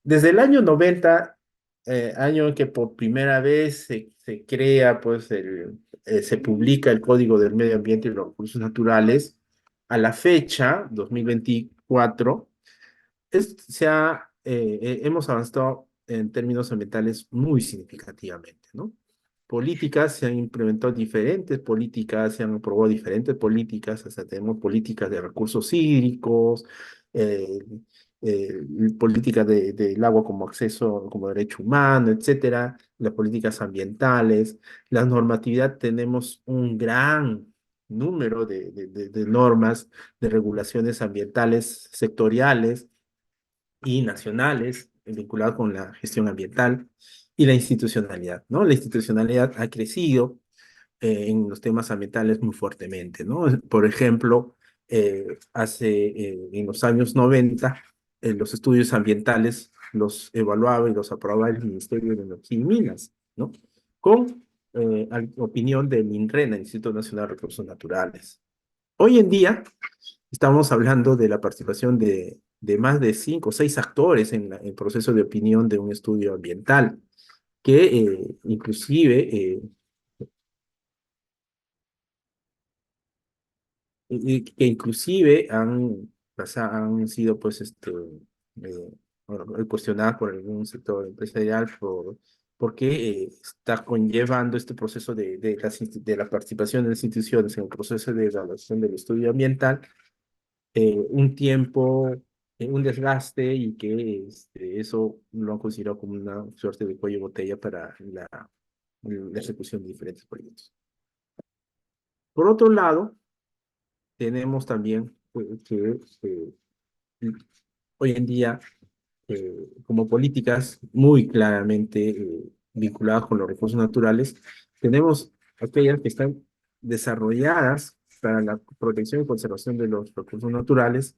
Desde el año 90, año en que por primera vez se crea, pues se publica el Código del Medio Ambiente y los Recursos Naturales, a la fecha, 2024, hemos avanzado en términos ambientales muy significativamente, ¿no? Políticas, se han implementado diferentes políticas, se han aprobado diferentes políticas, hasta tenemos políticas de recursos hídricos, eh, política del agua como acceso, como derecho humano, etcétera, las políticas ambientales, la normatividad, tenemos un gran número de normas, de regulaciones ambientales sectoriales y nacionales vinculadas con la gestión ambiental y la institucionalidad, ¿no? La institucionalidad ha crecido en los temas ambientales muy fuertemente, ¿no? Por ejemplo, en los años 90, los estudios ambientales los evaluaba y los aprobaba el Ministerio de Energía y Minas, ¿no? Con opinión del INRENA, Instituto Nacional de Recursos Naturales. Hoy en día estamos hablando de la participación de más de 5 o 6 actores en el proceso de opinión de un estudio ambiental, que inclusive que inclusive han sido pues bueno, cuestionadas por algún sector empresarial porque está conllevando este proceso de la participación de las instituciones en el proceso de evaluación del estudio ambiental, un tiempo, un desgaste, y que eso lo han considerado como una suerte de cuello de botella para la ejecución de diferentes proyectos. Por otro lado, tenemos también que hoy en día, como políticas muy claramente vinculadas con los recursos naturales, tenemos aquellas que están desarrolladas para la protección y conservación de los recursos naturales.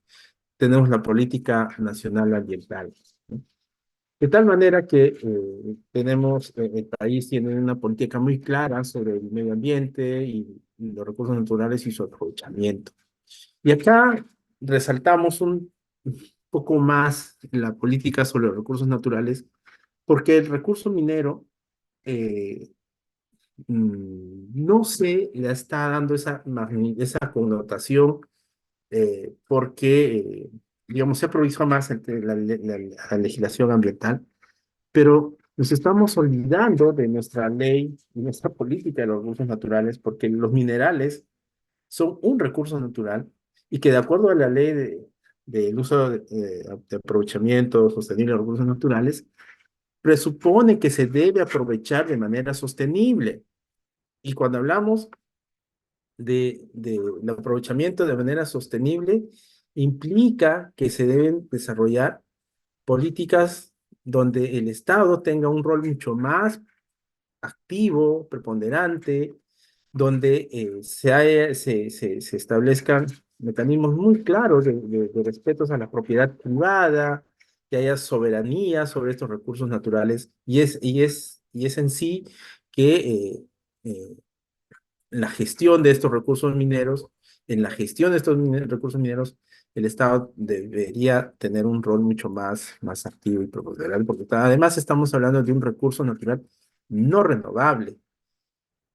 Tenemos la política nacional ambiental, ¿no? De tal manera que el país tiene una política muy clara sobre el medio ambiente y los recursos naturales y su aprovechamiento. Y acá resaltamos un poco más la política sobre los recursos naturales, porque el recurso minero eh, no se le está dando esa connotación, porque, digamos, se aprovisionado más la legislación ambiental, pero nos estamos olvidando de nuestra ley y nuestra política de los recursos naturales, porque los minerales son un recurso natural y que, de acuerdo a la ley del uso de aprovechamiento sostenible de los recursos naturales, presupone que se debe aprovechar de manera sostenible. Y cuando hablamos del aprovechamiento de manera sostenible, implica que se deben desarrollar políticas donde el Estado tenga un rol mucho más activo, preponderante, donde se establezcan mecanismos muy claros de respetos a la propiedad privada, que haya soberanía sobre estos recursos naturales, y es en sí que la gestión de estos recursos mineros, en la gestión de estos recursos mineros, el Estado debería tener un rol mucho más activo y preponderante, porque además estamos hablando de un recurso natural no renovable,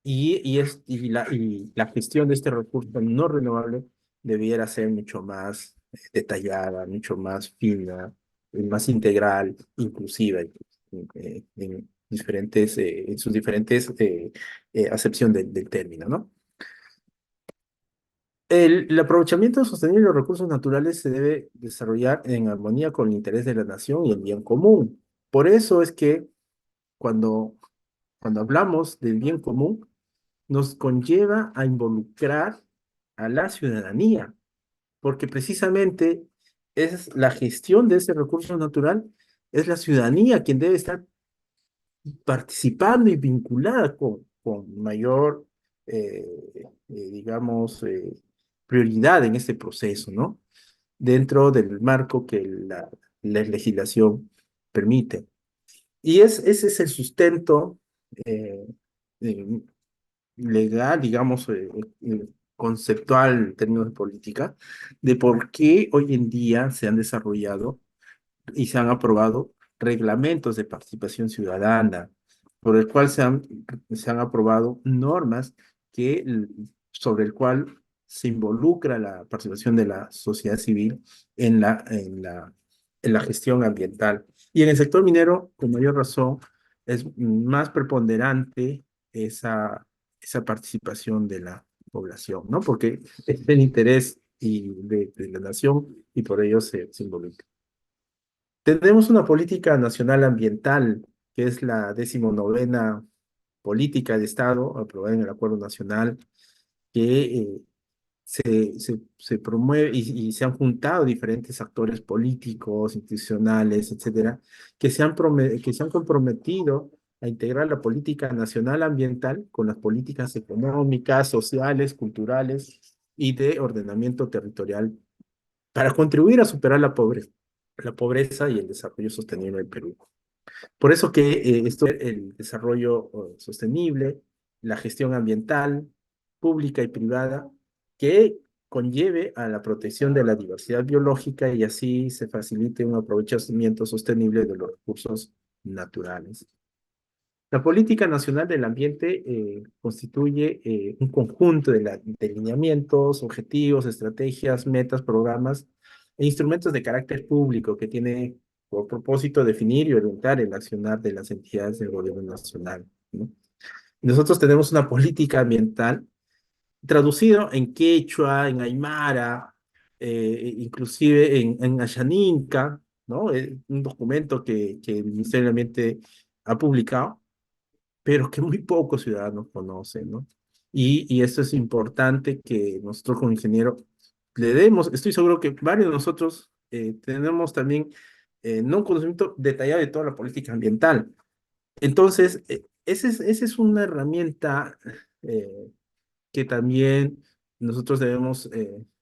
y la gestión de este recurso no renovable debiera ser mucho más detallada, mucho más fina, más integral, inclusiva, en sus diferentes acepción del término, ¿no? El aprovechamiento sostenible de los recursos naturales se debe desarrollar en armonía con el interés de la nación y el bien común. Por eso es que cuando, cuando hablamos del bien común, nos conlleva a involucrar a la ciudadanía, porque precisamente es la gestión de ese recurso natural, es la ciudadanía quien debe estar participando y vinculada con mayor, digamos, prioridad en este proceso, ¿no? Dentro del marco que la legislación permite. Y ese es el sustento eh, eh, legal, digamos, conceptual en términos de política, de por qué hoy en día se han desarrollado y se han aprobado reglamentos de participación ciudadana, por el cual se han aprobado normas sobre el cual se involucra la participación de la sociedad civil en la gestión ambiental. Y en el sector minero, con mayor razón, es más preponderante esa participación de la población, ¿no? Porque es el interés de la nación, y por ello se involucra. Tenemos una política nacional ambiental, que es la 19ª política de Estado aprobada en el Acuerdo Nacional, que se promueve y se han juntado diferentes actores políticos, institucionales, etcétera, que se han comprometido a integrar la política nacional ambiental con las políticas económicas, sociales, culturales y de ordenamiento territorial para contribuir a superar la pobreza y el desarrollo sostenible del Perú. Por eso que esto es el desarrollo sostenible, la gestión ambiental, pública y privada, que conlleve a la protección de la diversidad biológica y así se facilite un aprovechamiento sostenible de los recursos naturales. La Política Nacional del Ambiente constituye un conjunto de lineamientos, objetivos, estrategias, metas, programas e instrumentos de carácter público que tiene por propósito definir y orientar el accionar de las entidades del gobierno nacional, ¿no? Nosotros tenemos una política ambiental traducido en quechua, en aymara, inclusive en Ashaninka, ¿no? Un documento que el Ministerio del Ambiente ha publicado pero que muy pocos ciudadanos conocen, ¿no? Y esto es importante que nosotros como ingeniero le demos, estoy seguro que varios de nosotros tenemos también no un conocimiento detallado de toda la política ambiental. Entonces, esa es una herramienta eh, que también nosotros debemos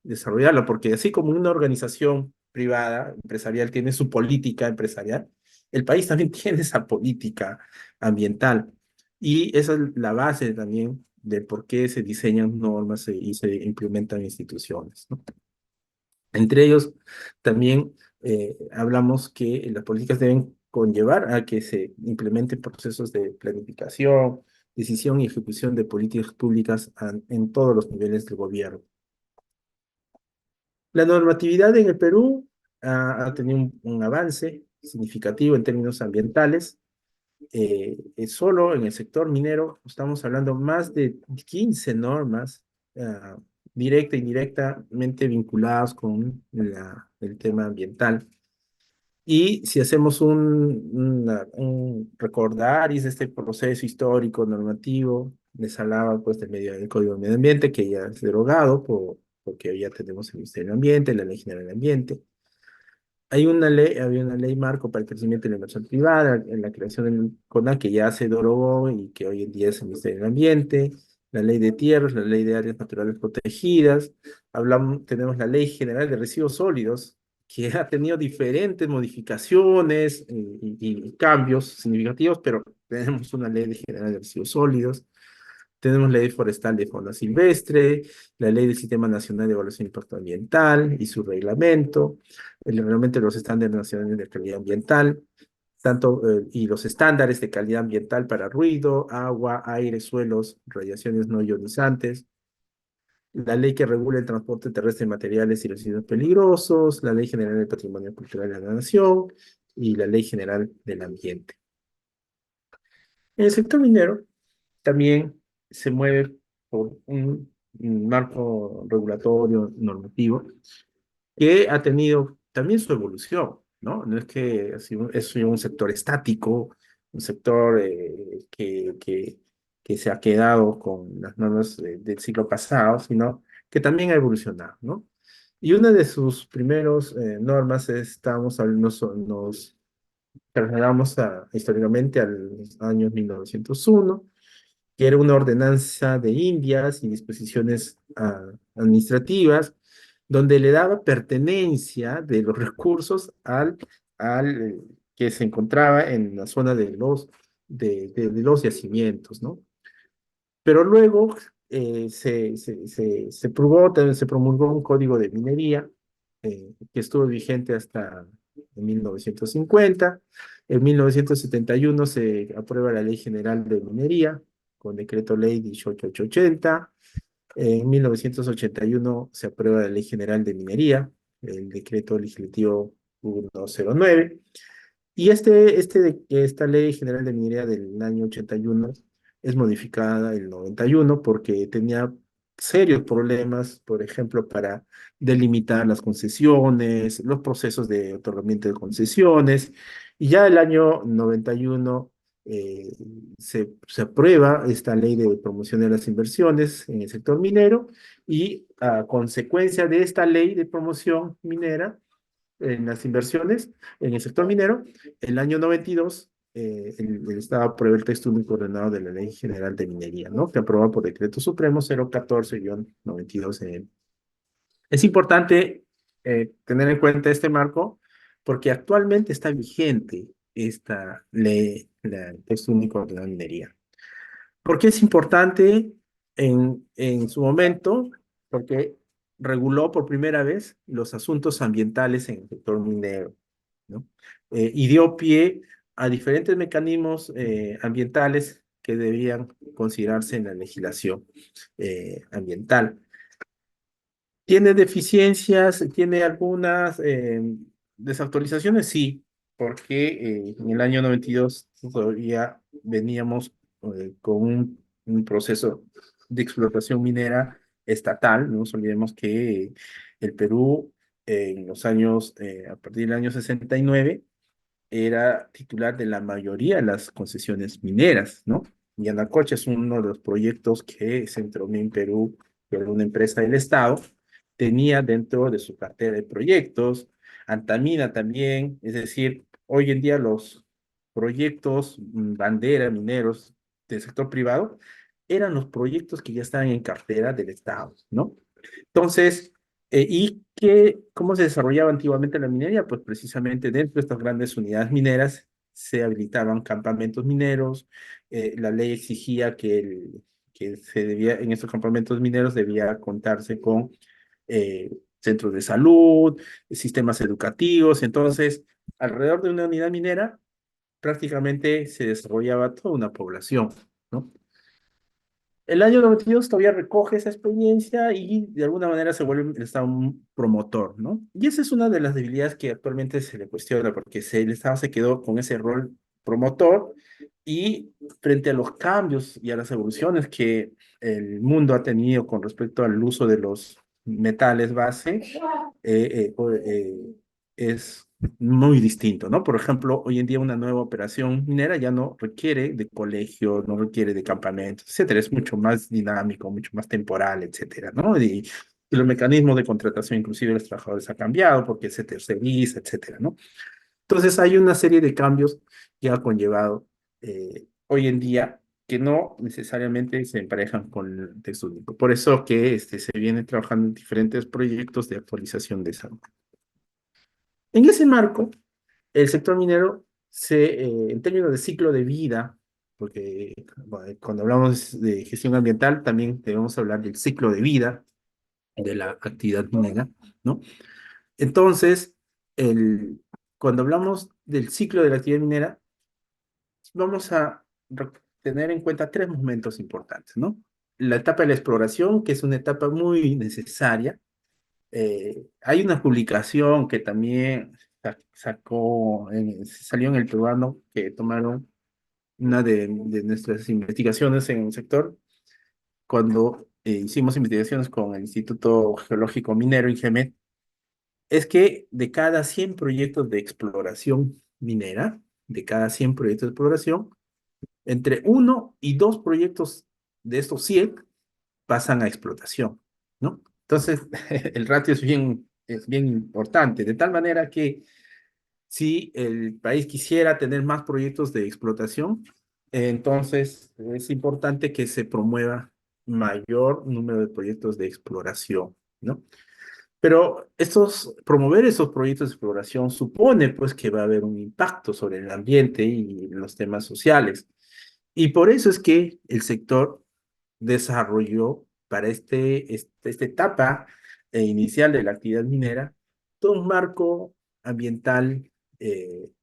desarrollarla, porque así como una organización privada, empresarial, tiene su política empresarial, el país también tiene esa política ambiental. Y esa es la base también de por qué se diseñan normas y se implementan instituciones, ¿no? Entre ellos, también hablamos que las políticas deben conllevar a que se implementen procesos de planificación, decisión y ejecución de políticas públicas en todos los niveles del gobierno. La normatividad en el Perú ha tenido un avance significativo en términos ambientales. Solo en el sector minero estamos hablando más de 15 normas directa e indirectamente vinculadas con el tema ambiental. Y si hacemos un recordaris de este proceso histórico normativo, les hablaba pues del Código de Medio Ambiente, que ya es derogado porque ya tenemos el Ministerio del Ambiente, la Ley General del Ambiente. Había una ley marco para el crecimiento de la inversión privada, en la creación del CONAC, que ya se derogó y que hoy en día es el Ministerio del Ambiente, la ley de tierras, la ley de áreas naturales protegidas, tenemos la Ley General de Residuos Sólidos, que ha tenido diferentes modificaciones y cambios significativos, pero tenemos una Ley General de Residuos Sólidos. Tenemos la ley forestal de fauna silvestre, la ley del Sistema Nacional de Evaluación de Impacto Ambiental y su reglamento, el reglamento de los estándares nacionales de calidad ambiental, y los estándares de calidad ambiental para ruido, agua, aire, suelos, radiaciones no ionizantes, la ley que regula el transporte terrestre de materiales y residuos peligrosos, la ley general del patrimonio cultural de la nación y la ley general del ambiente. En el sector minero, también se mueve por un marco regulatorio normativo que ha tenido también su evolución, ¿no? No es que es un sector estático, un sector que se ha quedado con las normas del siglo pasado, sino que también ha evolucionado, ¿no? Y una de sus primeros normas nos trasladamos históricamente a los años 1901, que era una ordenanza de Indias y disposiciones administrativas, donde le daba pertenencia de los recursos al que se encontraba en la zona de los yacimientos, ¿no? Pero luego se promulgó un código de minería que estuvo vigente hasta en 1950. En 1971 se aprueba la Ley General de Minería con decreto ley 18880. En 1981 se aprueba la Ley General de Minería, el decreto legislativo 109. Y esta Ley General de Minería del año 81 es modificada en el 91 porque serios problemas, por ejemplo, para delimitar las concesiones, los procesos de otorgamiento de concesiones. Y ya el año 91 eh, se aprueba esta ley de promoción de las inversiones en el sector minero y a consecuencia de esta ley de promoción minera, en las inversiones en el sector minero, el año 92, el Estado aprueba el texto único ordenado de la Ley General de Minería, ¿no? Que aprobado por Decreto Supremo 014-92. Es importante tener en cuenta este marco porque actualmente está vigente esta ley, el texto único de la minería. ¿Por qué es importante en su momento? Porque reguló por primera vez los asuntos ambientales en el sector minero, ¿no? Y dio pie a diferentes mecanismos ambientales que debían considerarse en la legislación ambiental. ¿Tiene deficiencias? ¿Tiene algunas desactualizaciones? Sí, porque en el año 92 todavía veníamos con un proceso de explotación minera estatal. No nos olvidemos que el Perú en los años, a partir del año 69, era titular de la mayoría de las concesiones mineras, ¿no? Yanacocha es uno de los proyectos que Centromin Perú, que era una empresa del Estado, tenía dentro de su cartera de proyectos. Antamina también, es decir, hoy en día los proyectos bandera mineros del sector privado eran los proyectos que ya estaban en cartera del Estado, ¿no? Entonces, ¿cómo se desarrollaba antiguamente la minería? Pues precisamente dentro de estas grandes unidades mineras se habilitaban campamentos mineros. La ley exigía que se debía, en estos campamentos mineros debía contarse con centros de salud, sistemas educativos. Entonces, alrededor de una unidad minera prácticamente se desarrollaba toda una población, ¿no? El año 92 todavía recoge esa experiencia y de alguna manera se vuelve el Estado un promotor, ¿no? Y esa es una de las debilidades que actualmente se le cuestiona, porque el Estado se quedó con ese rol promotor y frente a los cambios y a las evoluciones que el mundo ha tenido con respecto al uso de los metales base, es muy distinto, ¿no? Por ejemplo, hoy en día una nueva operación minera ya no requiere de colegio, no requiere de campamentos, etcétera. Es mucho más dinámico, mucho más temporal, etcétera, ¿no? Y los mecanismos de contratación inclusive de los trabajadores ha cambiado porque se terceriza, etcétera, ¿no? Entonces hay una serie de cambios que ha conllevado hoy en día que no necesariamente se emparejan con el texto único. Por eso que se viene trabajando en diferentes proyectos de actualización de esa. En ese marco, el sector minero en términos de ciclo de vida, porque bueno, cuando hablamos de gestión ambiental, también debemos hablar del ciclo de vida de la actividad minera, ¿no? Entonces, cuando hablamos del ciclo de la actividad minera, vamos a tener en cuenta tres momentos importantes, ¿no? La etapa de la exploración, que es una etapa muy necesaria. Hay una publicación que también salió en el peruano, que tomaron una de nuestras investigaciones en el sector, cuando hicimos investigaciones con el Instituto Geológico Minero, INGEMET, es que de cada 100 proyectos de exploración minera, de cada 100 proyectos de exploración, entre uno y dos proyectos de estos 100 pasan a explotación, ¿no? Entonces, el ratio es bien importante, de tal manera que si el país quisiera tener más proyectos de explotación, entonces es importante que se promueva mayor número de proyectos de exploración, ¿no? Pero promover esos proyectos de exploración supone pues que va a haber un impacto sobre el ambiente y los temas sociales. Y por eso es que el sector desarrolló para esta etapa inicial de la actividad minera todo un marco ambiental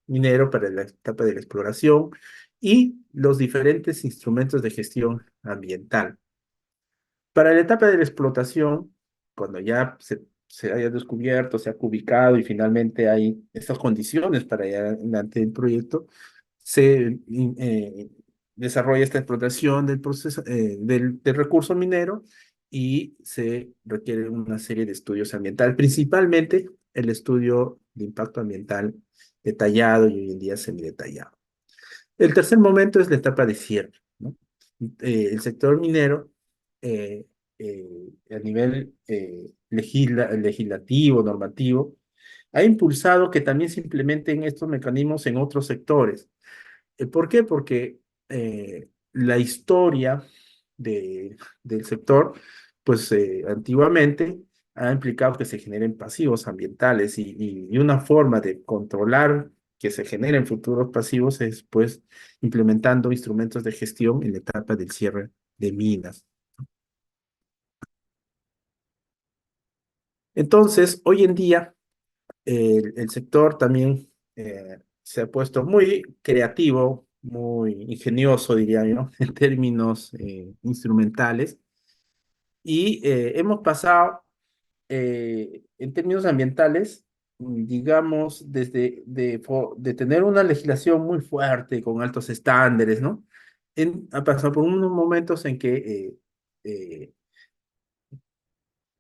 minero para la etapa de la exploración y los diferentes instrumentos de gestión ambiental. Para la etapa de la explotación, cuando ya se haya descubierto, se ha ubicado y finalmente hay estas condiciones para llevar adelante el proyecto, se desarrolla esta explotación del proceso del recurso minero y se requiere una serie de estudios ambientales, principalmente el estudio de impacto ambiental detallado y hoy en día semidetallado. El tercer momento es la etapa de cierre, ¿no? El sector minero, eh, a nivel legislativo, normativo, ha impulsado que también se implementen estos mecanismos en otros sectores. ¿Por qué? Porque la historia del sector, pues antiguamente ha implicado que se generen pasivos ambientales y una forma de controlar que se generen futuros pasivos es pues implementando instrumentos de gestión en la etapa del cierre de minas. Entonces, hoy en día, el sector también se ha puesto muy creativo, muy ingenioso, diría yo, en términos instrumentales, y hemos pasado, en términos ambientales, digamos, de tener una legislación muy fuerte, con altos estándares, ¿no? Ha pasado por unos momentos en que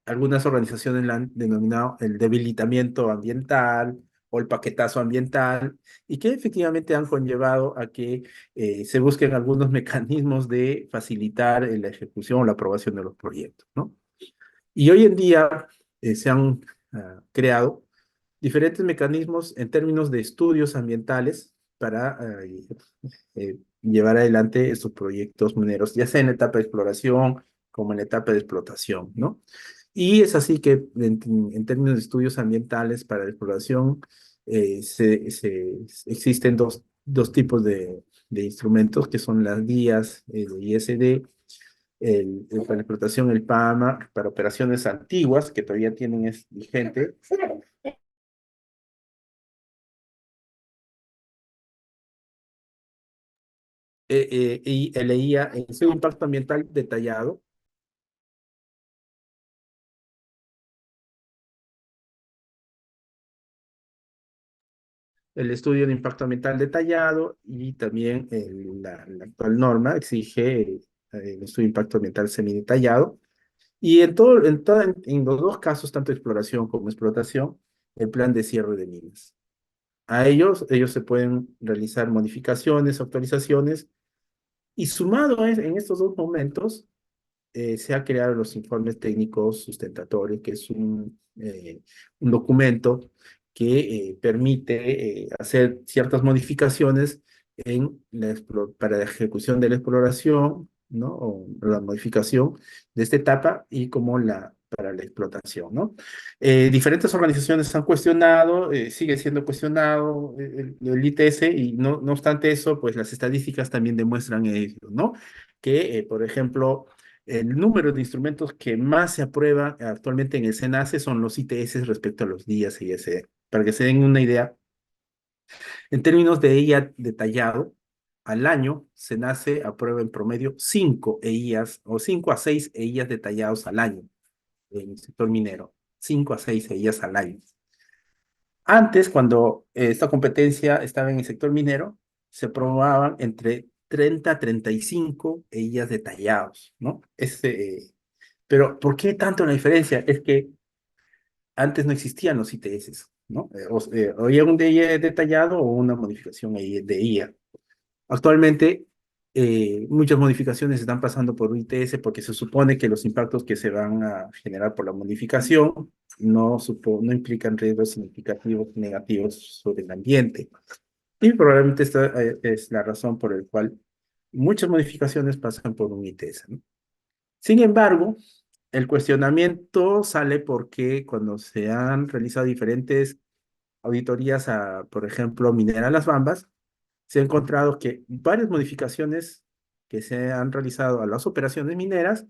algunas organizaciones la han denominado el debilitamiento ambiental o el paquetazo ambiental, y que efectivamente han conllevado a que se busquen algunos mecanismos de facilitar la ejecución o la aprobación de los proyectos, ¿no? Y hoy en día se han creado diferentes mecanismos en términos de estudios ambientales para llevar adelante estos proyectos mineros, ya sea en la etapa de exploración como en la etapa de explotación, ¿no? Y es así que en términos de estudios ambientales para la exploración existen dos tipos de instrumentos que son las guías de ISD, para la explotación el PAMA, para operaciones antiguas que todavía tienen es vigente, y leía en su impacto ambiental detallado, el estudio de impacto ambiental detallado y también la actual norma exige el estudio de impacto ambiental semidetallado. Y en los dos casos, tanto exploración como explotación, el plan de cierre de minas. A ellos se pueden realizar modificaciones, actualizaciones, y sumado en estos dos momentos, se ha creado los informes técnicos sustentatorios, que es un documento que permite hacer ciertas modificaciones para la ejecución de la exploración, ¿no? O la modificación de esta etapa y como para la explotación, ¿no? Diferentes organizaciones han cuestionado, sigue siendo cuestionado el ITS, y no obstante eso, pues las estadísticas también demuestran ello, ¿no? Que, por ejemplo, el número de instrumentos que más se aprueba actualmente en el SENACE son los ITS respecto a los días ISD. Para que se den una idea, en términos de EIA detallado, al año SENACE aprueba en promedio 5 EIAs o 5 a 6 EIAs detallados al año en el sector minero. 5 a 6 EIAs al año. Antes, cuando esta competencia estaba en el sector minero, se aprobaban entre 30 a 35 EIAs detallados, ¿no? Pero ¿por qué tanto la diferencia? Es que antes no existían los ITS, ¿no? O había un DIA detallado o una modificación de IA. Actualmente, muchas modificaciones están pasando por ITS porque se supone que los impactos que se van a generar por la modificación no implican riesgos significativos negativos sobre el ambiente. Y probablemente esta es la razón por la cual muchas modificaciones pasan por un ITS, ¿no? Sin embargo, el cuestionamiento sale porque cuando se han realizado diferentes auditorías a, por ejemplo, Minera Las Bambas, se ha encontrado que varias modificaciones que se han realizado a las operaciones mineras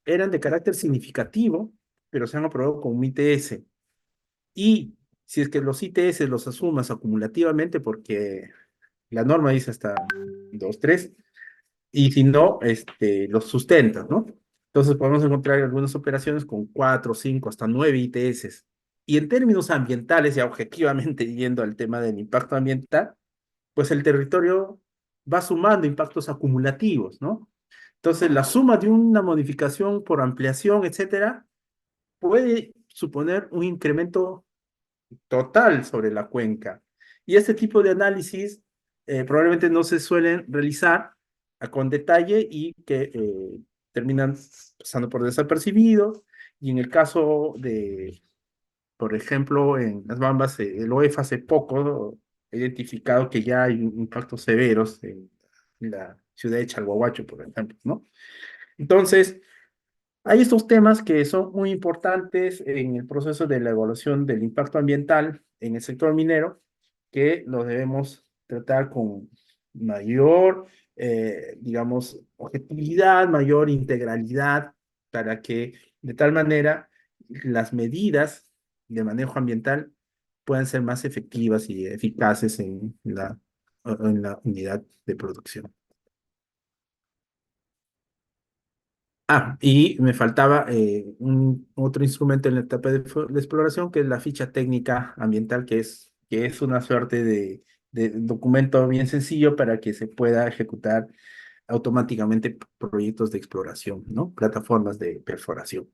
eran de carácter significativo, pero se han aprobado con un ITS. Y si es que los ITS los asumas acumulativamente, porque la norma dice hasta 2, 3, y si no, los sustentas, ¿no? Entonces podemos encontrar algunas operaciones con 4, 5, hasta 9 ITS. Y en términos ambientales, ya objetivamente yendo al tema del impacto ambiental, pues el territorio va sumando impactos acumulativos, ¿no? Entonces, la suma de una modificación por ampliación, etcétera, puede suponer un incremento total sobre la cuenca. Y este tipo de análisis probablemente no se suelen realizar con detalle y que terminan pasando por desapercibidos. Y en el caso de, por ejemplo, en las Bambas, el OEF hace poco ha identificado que ya hay impactos severos en la ciudad de Chalhuahuacho, por ejemplo, ¿no? Entonces, hay estos temas que son muy importantes en el proceso de la evaluación del impacto ambiental en el sector minero, que los debemos tratar con mayor, digamos, objetividad, mayor integralidad, para que de tal manera las medidas de manejo ambiental puedan ser más efectivas y eficaces en la unidad de producción. Y me faltaba otro instrumento en la etapa de exploración, que es la ficha técnica ambiental, que es una suerte de documento bien sencillo para que se pueda ejecutar automáticamente proyectos de exploración, ¿no? Plataformas de perforación.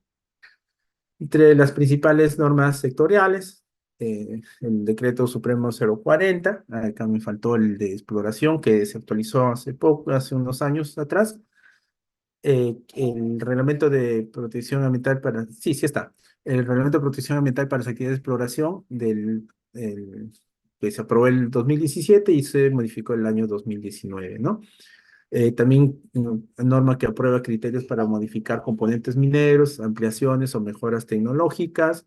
Entre las principales normas sectoriales, el Decreto Supremo 040, acá me faltó el de exploración, que se actualizó hace poco, hace unos años atrás. El reglamento de protección ambiental para, sí, sí está, el reglamento de protección ambiental para las actividades de exploración que se aprobó el 2017 y se modificó el año 2019, ¿no? También norma que aprueba criterios para modificar componentes mineros, ampliaciones o mejoras tecnológicas.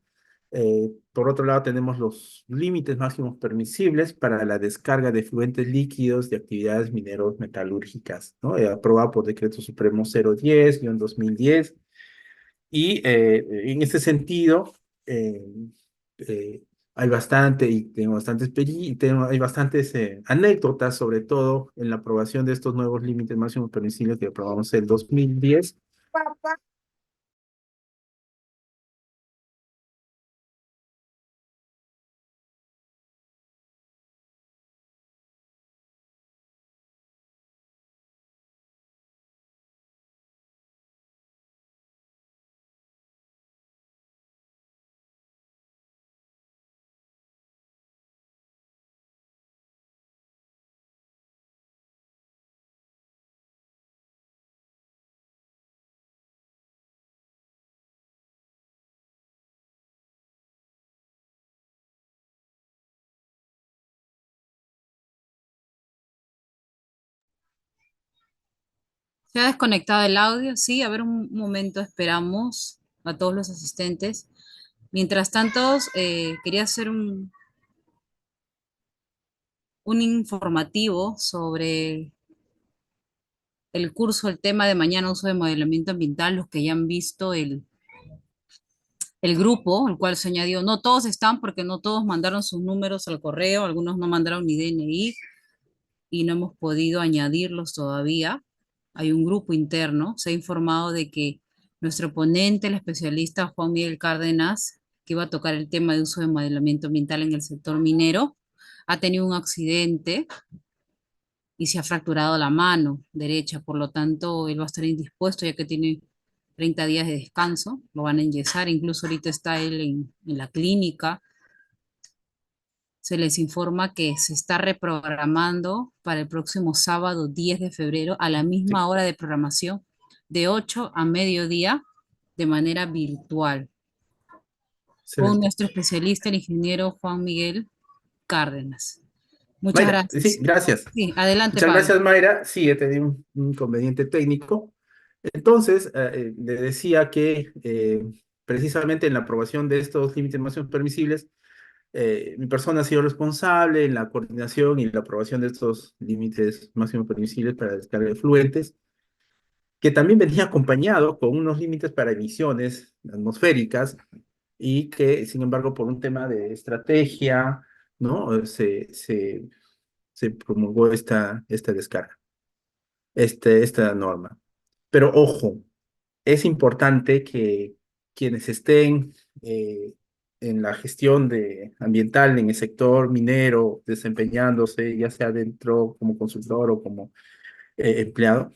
Por otro lado, tenemos los límites máximos permisibles para la descarga de fluentes líquidos de actividades mineros metalúrgicas, ¿no? Aprobado por Decreto Supremo 010-2010. Y en ese sentido, eh, eh, hay bastante, y tengo bastantes, hay bastantes anécdotas, sobre todo en la aprobación de estos nuevos límites máximos permisibles que aprobamos el 2010. Se ha desconectado el audio, sí, a ver un momento, esperamos a todos los asistentes. Mientras tanto, quería hacer un informativo sobre el curso, el tema de mañana, uso de modelamiento ambiental, los que ya han visto el grupo, el cual se añadió. No todos están porque no todos mandaron sus números al correo, algunos no mandaron ni DNI y no hemos podido añadirlos todavía. Hay un grupo interno, se ha informado de que nuestro ponente, el especialista Juan Miguel Cárdenas, que iba a tocar el tema de uso de modelamiento ambiental en el sector minero, ha tenido un accidente y se ha fracturado la mano derecha, por lo tanto él va a estar indispuesto ya que tiene 30 días de descanso, lo van a enyesar, incluso ahorita está él en la clínica. Se les informa que se está reprogramando para el próximo sábado 10 de febrero a la misma Sí, hora de programación, de 8 a mediodía, de manera virtual, con excelente. nuestro especialista, el ingeniero Juan Miguel Cárdenas. Muchas Mayra, sí, gracias. gracias. Sí, adelante, Muchas Pablo. gracias, Mayra. Sí, he tenido un inconveniente técnico. Entonces, le decía que precisamente en la aprobación de estos límites máximos permisibles, mi persona ha sido responsable en la coordinación y la aprobación de estos límites máximos permisibles para descarga de fluentes, que también venía acompañado con unos límites para emisiones atmosféricas y que, sin embargo, por un tema de estrategia, ¿no? Se promulgó esta descarga, esta norma. Pero ojo, es importante que quienes estén en la gestión ambiental en el sector minero, desempeñándose, ya sea dentro como consultor o como empleado,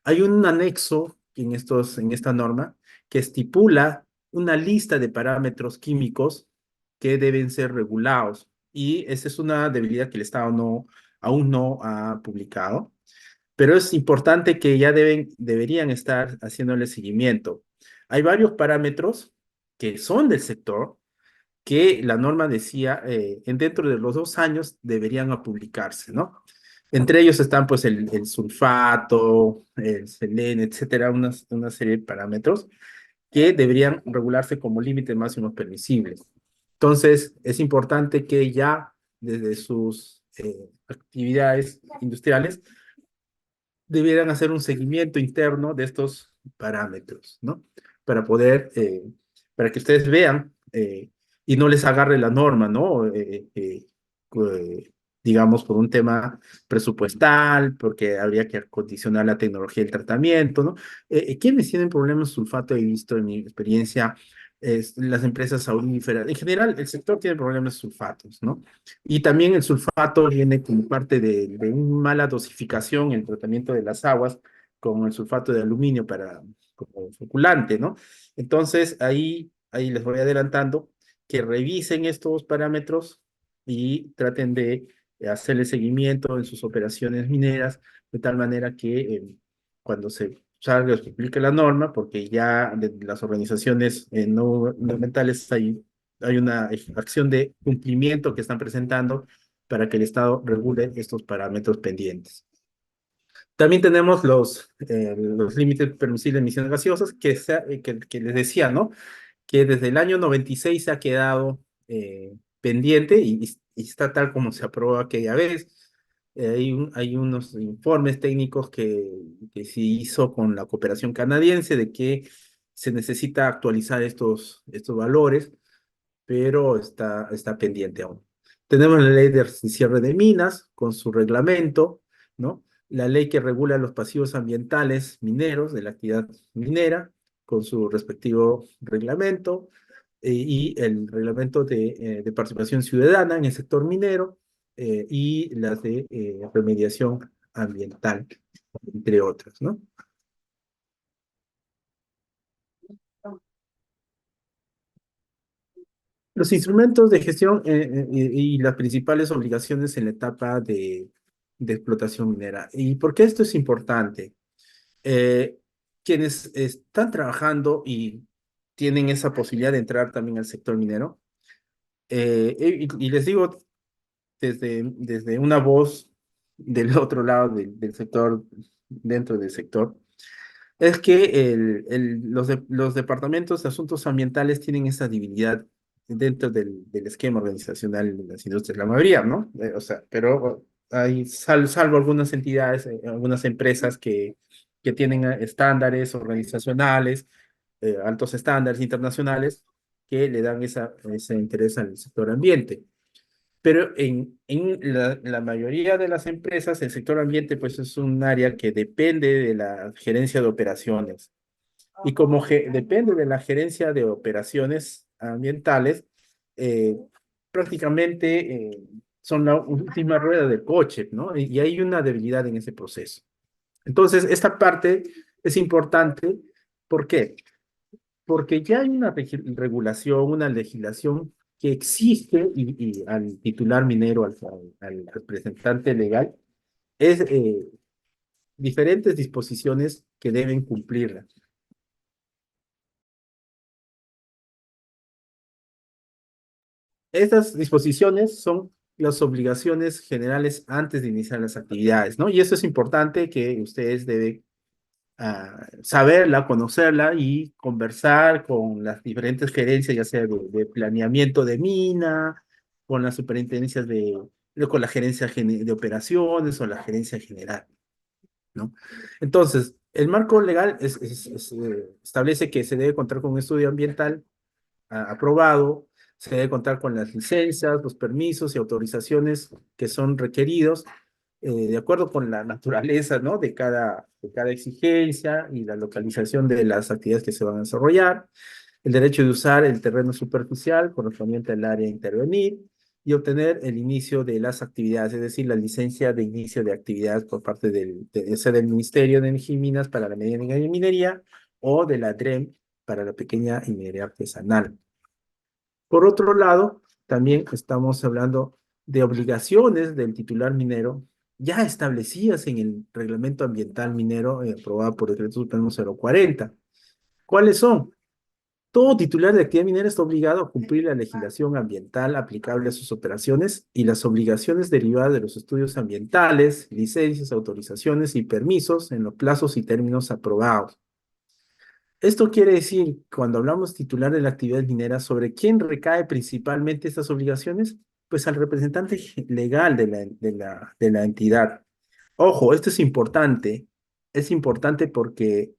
hay un anexo en esta norma que estipula una lista de parámetros químicos que deben ser regulados. Y esa es una debilidad que el Estado aún no ha publicado, pero es importante que ya deberían estar haciéndole seguimiento. Hay varios parámetros que son del sector que la norma decía dentro de los 2 años deberían a publicarse, ¿no? Entre ellos están pues el sulfato, el seleno, etcétera, una serie de parámetros que deberían regularse como límites máximos permisibles. Entonces, es importante que ya desde sus actividades industriales debieran hacer un seguimiento interno de estos parámetros, ¿no? Para poder, para que ustedes vean y no les agarre la norma, ¿no? Eh, digamos, por un tema presupuestal, porque habría que acondicionar la tecnología del tratamiento, ¿no? ¿Quiénes tienen problemas de sulfato? He visto en mi experiencia las empresas auríferas. En general, el sector tiene problemas de sulfatos, ¿no? Y también el sulfato viene como parte de una mala dosificación en el tratamiento de las aguas con el sulfato de aluminio como floculante, ¿no? Entonces, ahí les voy adelantando que revisen estos parámetros y traten de hacerle seguimiento en sus operaciones mineras, de tal manera que cuando se salga o se publique la norma, porque ya de las organizaciones no gubernamentales hay una acción de cumplimiento que están presentando para que el Estado regule estos parámetros pendientes. También tenemos los límites permisibles de emisiones gaseosas que les decía, ¿no? Que desde el año 96 se ha quedado pendiente y está tal como se aprobó aquella vez. Hay unos informes técnicos que se hizo con la cooperación canadiense de que se necesita actualizar estos valores, pero está pendiente aún. Tenemos la ley de cierre de minas con su reglamento, ¿no? La ley que regula los pasivos ambientales mineros de la actividad minera con su respectivo reglamento y el reglamento de participación ciudadana en el sector minero y las de remediación ambiental, entre otras, ¿no? Los instrumentos de gestión y las principales obligaciones en la etapa de explotación minera. ¿Y por qué esto es importante? Eh, Quienes están trabajando y tienen esa posibilidad de entrar también al sector minero, y les digo desde una voz del otro lado del sector, dentro del sector, es que los departamentos de asuntos ambientales tienen esa divinidad dentro del esquema organizacional de las industrias, la mayoría, ¿no? O sea, pero hay, salvo algunas entidades, algunas empresas que tienen estándares organizacionales, altos estándares internacionales, que le dan ese interés al sector ambiente. Pero en la mayoría de las empresas, el sector ambiente, pues es un área que depende de la gerencia de operaciones. Y como depende de la gerencia de operaciones ambientales, eh, prácticamente son la última rueda del coche, ¿no? Y hay una debilidad en ese proceso. Entonces, esta parte es importante. ¿Por qué? Porque ya hay una regulación, una legislación que existe y al titular minero, al representante legal, es diferentes disposiciones que deben cumplirla. Estas disposiciones son las obligaciones generales antes de iniciar las actividades, ¿no? Y eso es importante que ustedes deben saberla, conocerla y conversar con las diferentes gerencias, ya sea de planeamiento de mina, con las superintendencias con la gerencia de operaciones o la gerencia general, ¿no? Entonces, el marco legal establece que se debe contar con un estudio ambiental aprobado, se debe contar con las licencias, los permisos y autorizaciones que son requeridos de acuerdo con la naturaleza, ¿no? De cada exigencia y la localización de las actividades que se van a desarrollar, el derecho de usar el terreno superficial correspondiente al área a intervenir y obtener el inicio de las actividades, es decir, la licencia de inicio de actividades por parte del Ministerio de Energía y Minas para la mediana minería o de la DREM para la pequeña y minería artesanal. Por otro lado, también estamos hablando de obligaciones del titular minero ya establecidas en el Reglamento Ambiental Minero aprobado por Decreto Supremo 040. ¿Cuáles son? Todo titular de actividad minera está obligado a cumplir la legislación ambiental aplicable a sus operaciones y las obligaciones derivadas de los estudios ambientales, licencias, autorizaciones y permisos en los plazos y términos aprobados. Esto quiere decir, cuando hablamos titular de la actividad minera, ¿sobre quién recae principalmente estas obligaciones? Pues al representante legal de la entidad. Ojo, esto es importante porque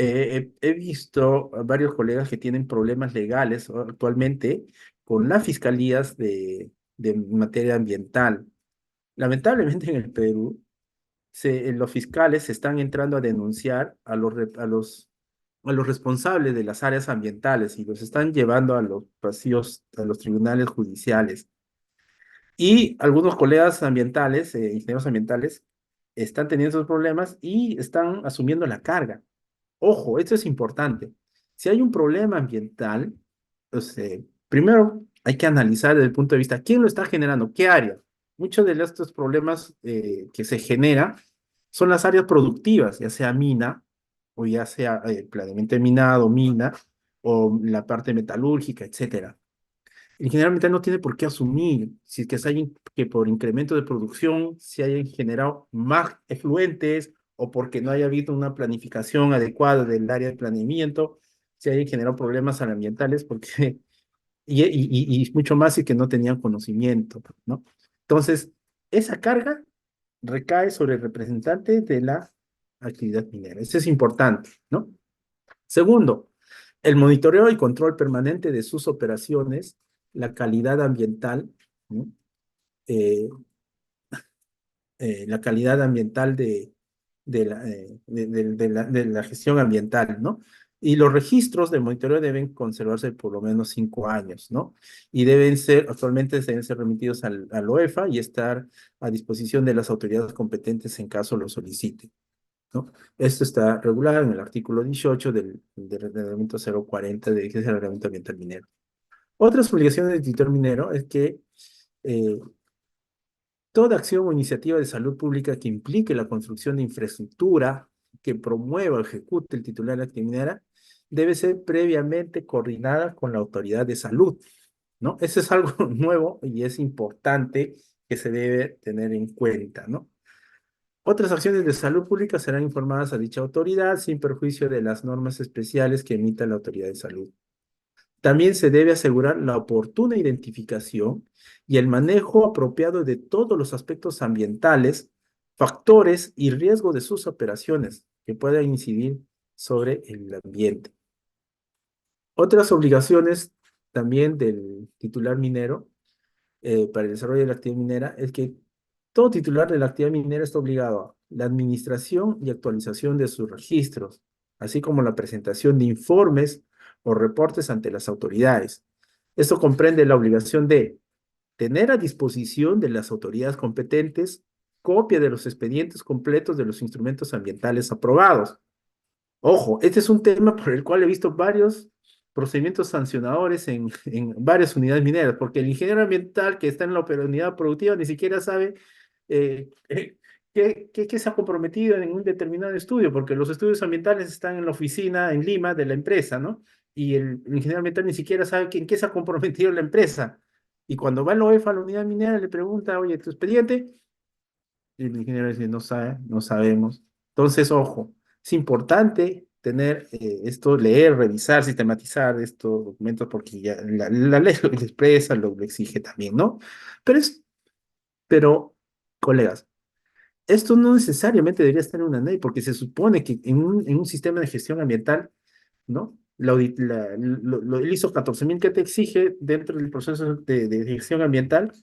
he visto a varios colegas que tienen problemas legales actualmente con las fiscalías de materia ambiental. Lamentablemente en el Perú, los fiscales están entrando a denunciar a los responsables de las áreas ambientales y los están llevando a los vacíos, a los tribunales judiciales. Y algunos colegas ambientales, ingenieros ambientales, están teniendo esos problemas y están asumiendo la carga. Ojo, esto es importante. Si hay un problema ambiental, pues, primero hay que analizar desde el punto de vista, ¿quién lo está generando? ¿Qué área? Muchos de estos problemas que se generan son las áreas productivas, ya sea mina, o ya sea planeamiento de minado, mina, o la parte metalúrgica, etcétera. El ingeniero ambiental no tiene por qué asumir si es que, que por incremento de producción se hayan generado más efluentes o porque no haya habido una planificación adecuada del área de planeamiento, se hayan generado problemas ambientales porque, y mucho más y que no tenían conocimiento, ¿no? Entonces, esa carga recae sobre el representante de la actividad minera. Eso es importante, ¿no? Segundo, el monitoreo y control permanente de sus operaciones, la calidad ambiental, ¿no? Eh, la calidad ambiental de la gestión ambiental, ¿no? Y los registros de monitoreo deben conservarse por lo menos 5 años, ¿no? Y actualmente deben ser remitidos al OEFA y estar a disposición de las autoridades competentes en caso lo soliciten, ¿no? Esto está regulado en el artículo 18 del reglamento 040 que es el reglamento ambiental minero. Otras obligaciones del titular minero es que eh, toda acción o iniciativa de salud pública que implique la construcción de infraestructura que promueva o ejecute el titular de la actividad minera debe ser previamente coordinada con la autoridad de salud, ¿no? Eso es algo nuevo y es importante que se debe tener en cuenta, ¿no? Otras acciones de salud pública serán informadas a dicha autoridad sin perjuicio de las normas especiales que emita la autoridad de salud. También se debe asegurar la oportuna identificación y el manejo apropiado de todos los aspectos ambientales, factores y riesgo de sus operaciones que puedan incidir sobre el ambiente. Otras obligaciones también del titular minero para el desarrollo de la actividad minera es que todo titular de la actividad minera está obligado a la administración y actualización de sus registros, así como la presentación de informes o reportes ante las autoridades. Esto comprende la obligación de tener a disposición de las autoridades competentes copia de los expedientes completos de los instrumentos ambientales aprobados. Ojo, este es un tema por el cual he visto varios procedimientos sancionadores en varias unidades mineras, porque el ingeniero ambiental que está en la unidad productiva ni siquiera sabe eh, qué se ha comprometido en un determinado estudio, porque los estudios ambientales están en la oficina en Lima de la empresa, ¿no? Y el ingeniero ambiental ni siquiera sabe en qué se ha comprometido la empresa. Y cuando va a la OEFA, a la unidad minera, le pregunta, oye, ¿tu expediente? Y el ingeniero dice, no sabe, no sabemos. Entonces, ojo, es importante tener esto, leer, revisar, sistematizar estos documentos porque ya la ley lo expresa, lo exige también, ¿no? Pero, pero, colegas, esto no necesariamente debería estar en una ley porque se supone que en un sistema de gestión ambiental, ¿no? El ISO 14000 que te exige dentro del proceso de gestión ambiental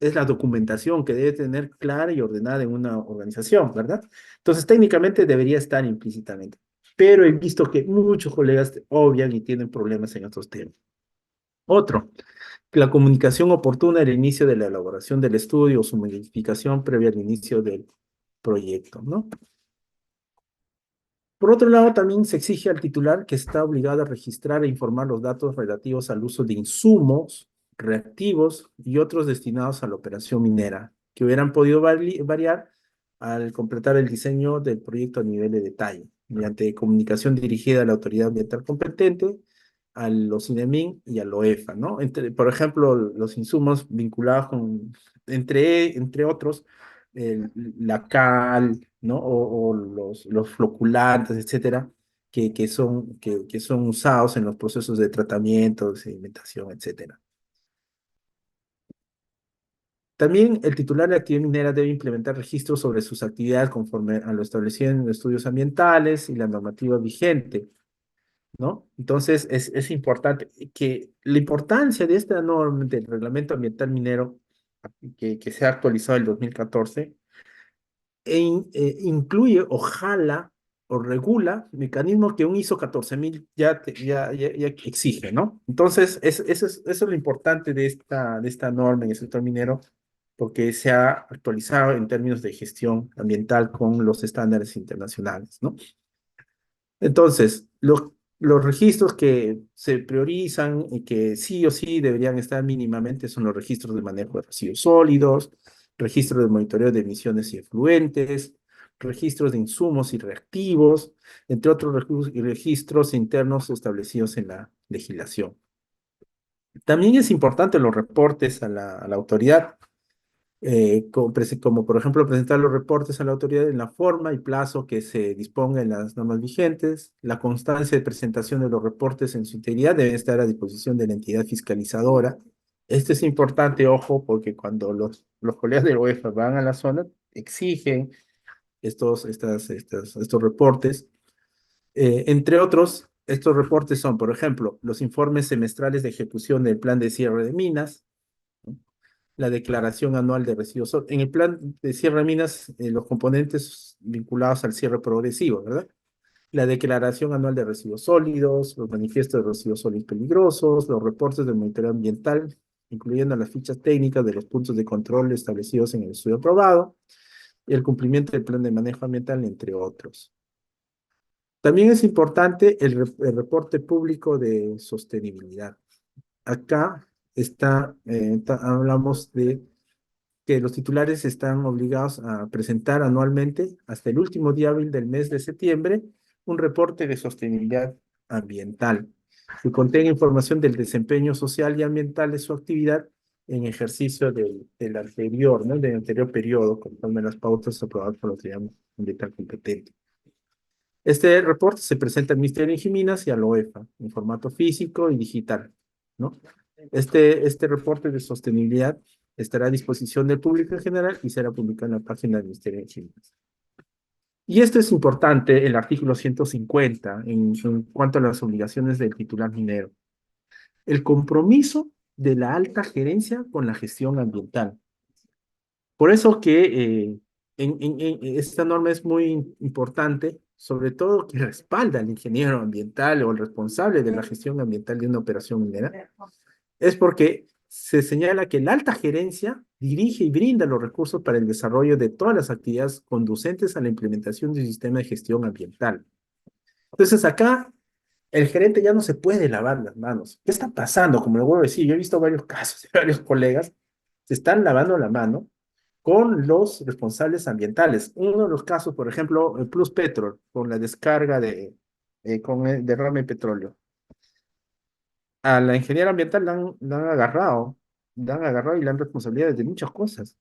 es la documentación que debe tener clara y ordenada en una organización, ¿verdad? Entonces, técnicamente debería estar implícitamente, pero he visto que muchos colegas obvian y tienen problemas en estos temas. Otro, La comunicación oportuna al inicio de la elaboración del estudio o su modificación previa al inicio del proyecto, ¿no? Por otro lado, también se exige al titular que está obligado a registrar e informar los datos relativos al uso de insumos, reactivos y otros destinados a la operación minera, que hubieran podido variar al completar el diseño del proyecto a nivel de detalle, mediante comunicación dirigida a la autoridad ambiental competente, a los INEMIN y a la OEFA, ¿no? Por ejemplo, los insumos vinculados con, entre otros, la cal, ¿no? O los floculantes, etcétera, que son usados en los procesos de tratamiento, de sedimentación, etcétera. También el titular de actividad minera debe implementar registros sobre sus actividades conforme a lo establecido en los estudios ambientales y la normativa vigente, ¿no? Entonces, es importante que la importancia de esta norma del reglamento ambiental minero que se ha actualizado en el 2014 incluye, ojalá, o regula mecanismos que un ISO 14000 ya exige, ¿no? Entonces, eso es lo importante de esta norma en el sector minero, porque se ha actualizado en términos de gestión ambiental con los estándares internacionales, ¿no? Entonces, los registros que se priorizan y que sí o sí deberían estar mínimamente son los registros de manejo de residuos sólidos, registros de monitoreo de emisiones y efluentes, registros de insumos y reactivos, entre otros registros internos establecidos en la legislación. También es importante los reportes a la autoridad como por ejemplo presentar los reportes a la autoridad en la forma y plazo que se disponga en las normas vigentes. La constancia de presentación de los reportes en su integridad debe estar a disposición de la entidad fiscalizadora. Esto es importante, ojo, porque cuando los colegas de la UEFA van a la zona, exigen estos reportes. Entre otros, estos reportes son, por ejemplo, los informes semestrales de ejecución del plan de cierre de minas, ¿no? La declaración anual de residuos sólidos. En el plan de cierre de minas, los componentes vinculados al cierre progresivo, ¿verdad? La declaración anual de residuos sólidos, los manifiestos de residuos sólidos peligrosos, los reportes del monitoreo ambiental, incluyendo las fichas técnicas de los puntos de control establecidos en el estudio aprobado, y el cumplimiento del plan de manejo ambiental, entre otros. También es importante el reporte público de sostenibilidad. Acá hablamos de que los titulares están obligados a presentar anualmente, hasta el último día hábil del mes de septiembre, un reporte de sostenibilidad ambiental que contenga información del desempeño social y ambiental de su actividad en ejercicio del anterior, ¿no? Del anterior periodo, conforme a las pautas aprobadas por la autoridad ambiental competente. Este reporte se presenta al Ministerio de Ingeniería y Minas y a la OEFA en formato físico y digital, ¿no? Este reporte de sostenibilidad estará a disposición del público en general y será publicado en la página del Ministerio de Ingeniería y Minas. Y esto es importante, el artículo 150, en cuanto a las obligaciones del titular minero. El compromiso de la alta gerencia con la gestión ambiental. Por eso que esta norma es muy importante, sobre todo que respalda al ingeniero ambiental o el responsable de la gestión ambiental de una operación minera, es porque se señala que la alta gerencia dirige y brinda los recursos para el desarrollo de todas las actividades conducentes a la implementación de un sistema de gestión ambiental. Entonces acá el gerente ya no se puede lavar las manos. ¿Qué está pasando? Como lo vuelvo a decir, yo he visto varios casos de varios colegas se están lavando la mano con los responsables ambientales. Uno de los casos, por ejemplo, el Plus Petrol, con la descarga con el derrame de petróleo. A la ingeniera ambiental la han agarrado y le han responsabilidad de muchas cosas.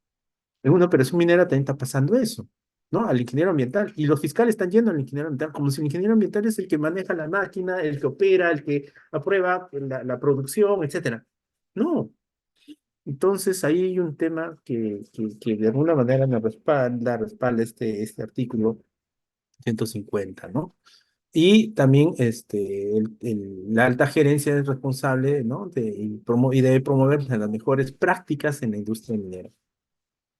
En una operación minera también está pasando eso, ¿no? Al ingeniero ambiental. Y los fiscales están yendo al ingeniero ambiental, como si el ingeniero ambiental es el que maneja la máquina, el que opera, el que aprueba la producción, etcétera. No. Entonces ahí hay un tema que de alguna manera me respalda este artículo 150, ¿no? Y también la alta gerencia es responsable, ¿no? Y debe promover las mejores prácticas en la industria minera,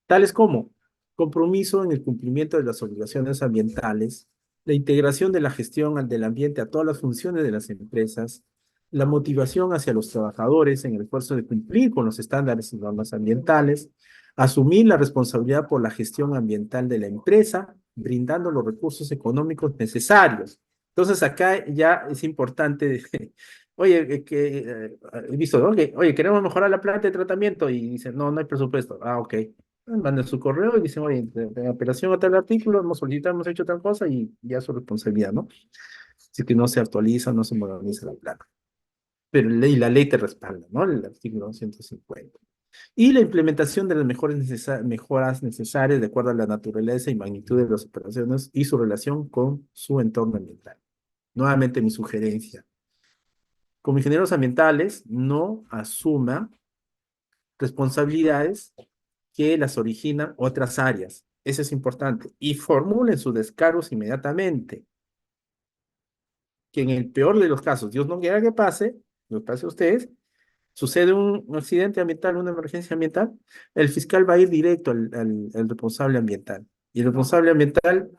tales como compromiso en el cumplimiento de las obligaciones ambientales, la integración de la gestión del ambiente a todas las funciones de las empresas, la motivación hacia los trabajadores en el esfuerzo de cumplir con los estándares y normas ambientales, asumir la responsabilidad por la gestión ambiental de la empresa, brindando los recursos económicos necesarios. Entonces acá ya es importante, oye, he visto, ¿no? Oye, queremos mejorar la planta de tratamiento y dicen, no, no hay presupuesto. Ah, ok. Mandan su correo y dicen, oye, en apelación a tal artículo hemos solicitado, hemos hecho tal cosa y ya es su responsabilidad, ¿no? Si que no se actualiza, no se moderniza la planta. Pero la ley te respalda, ¿no? El artículo 150. Y la implementación de las mejoras necesarias de acuerdo a la naturaleza y magnitud de las operaciones y su relación con su entorno ambiental. Nuevamente mi sugerencia. Como ingenieros ambientales, no asuma responsabilidades que las originan otras áreas. Eso es importante. Y formulen sus descargos inmediatamente. Que en el peor de los casos, Dios no quiera que pase, nos pase a ustedes, sucede un accidente ambiental, una emergencia ambiental, el fiscal va a ir directo al responsable ambiental. Y el responsable ambiental,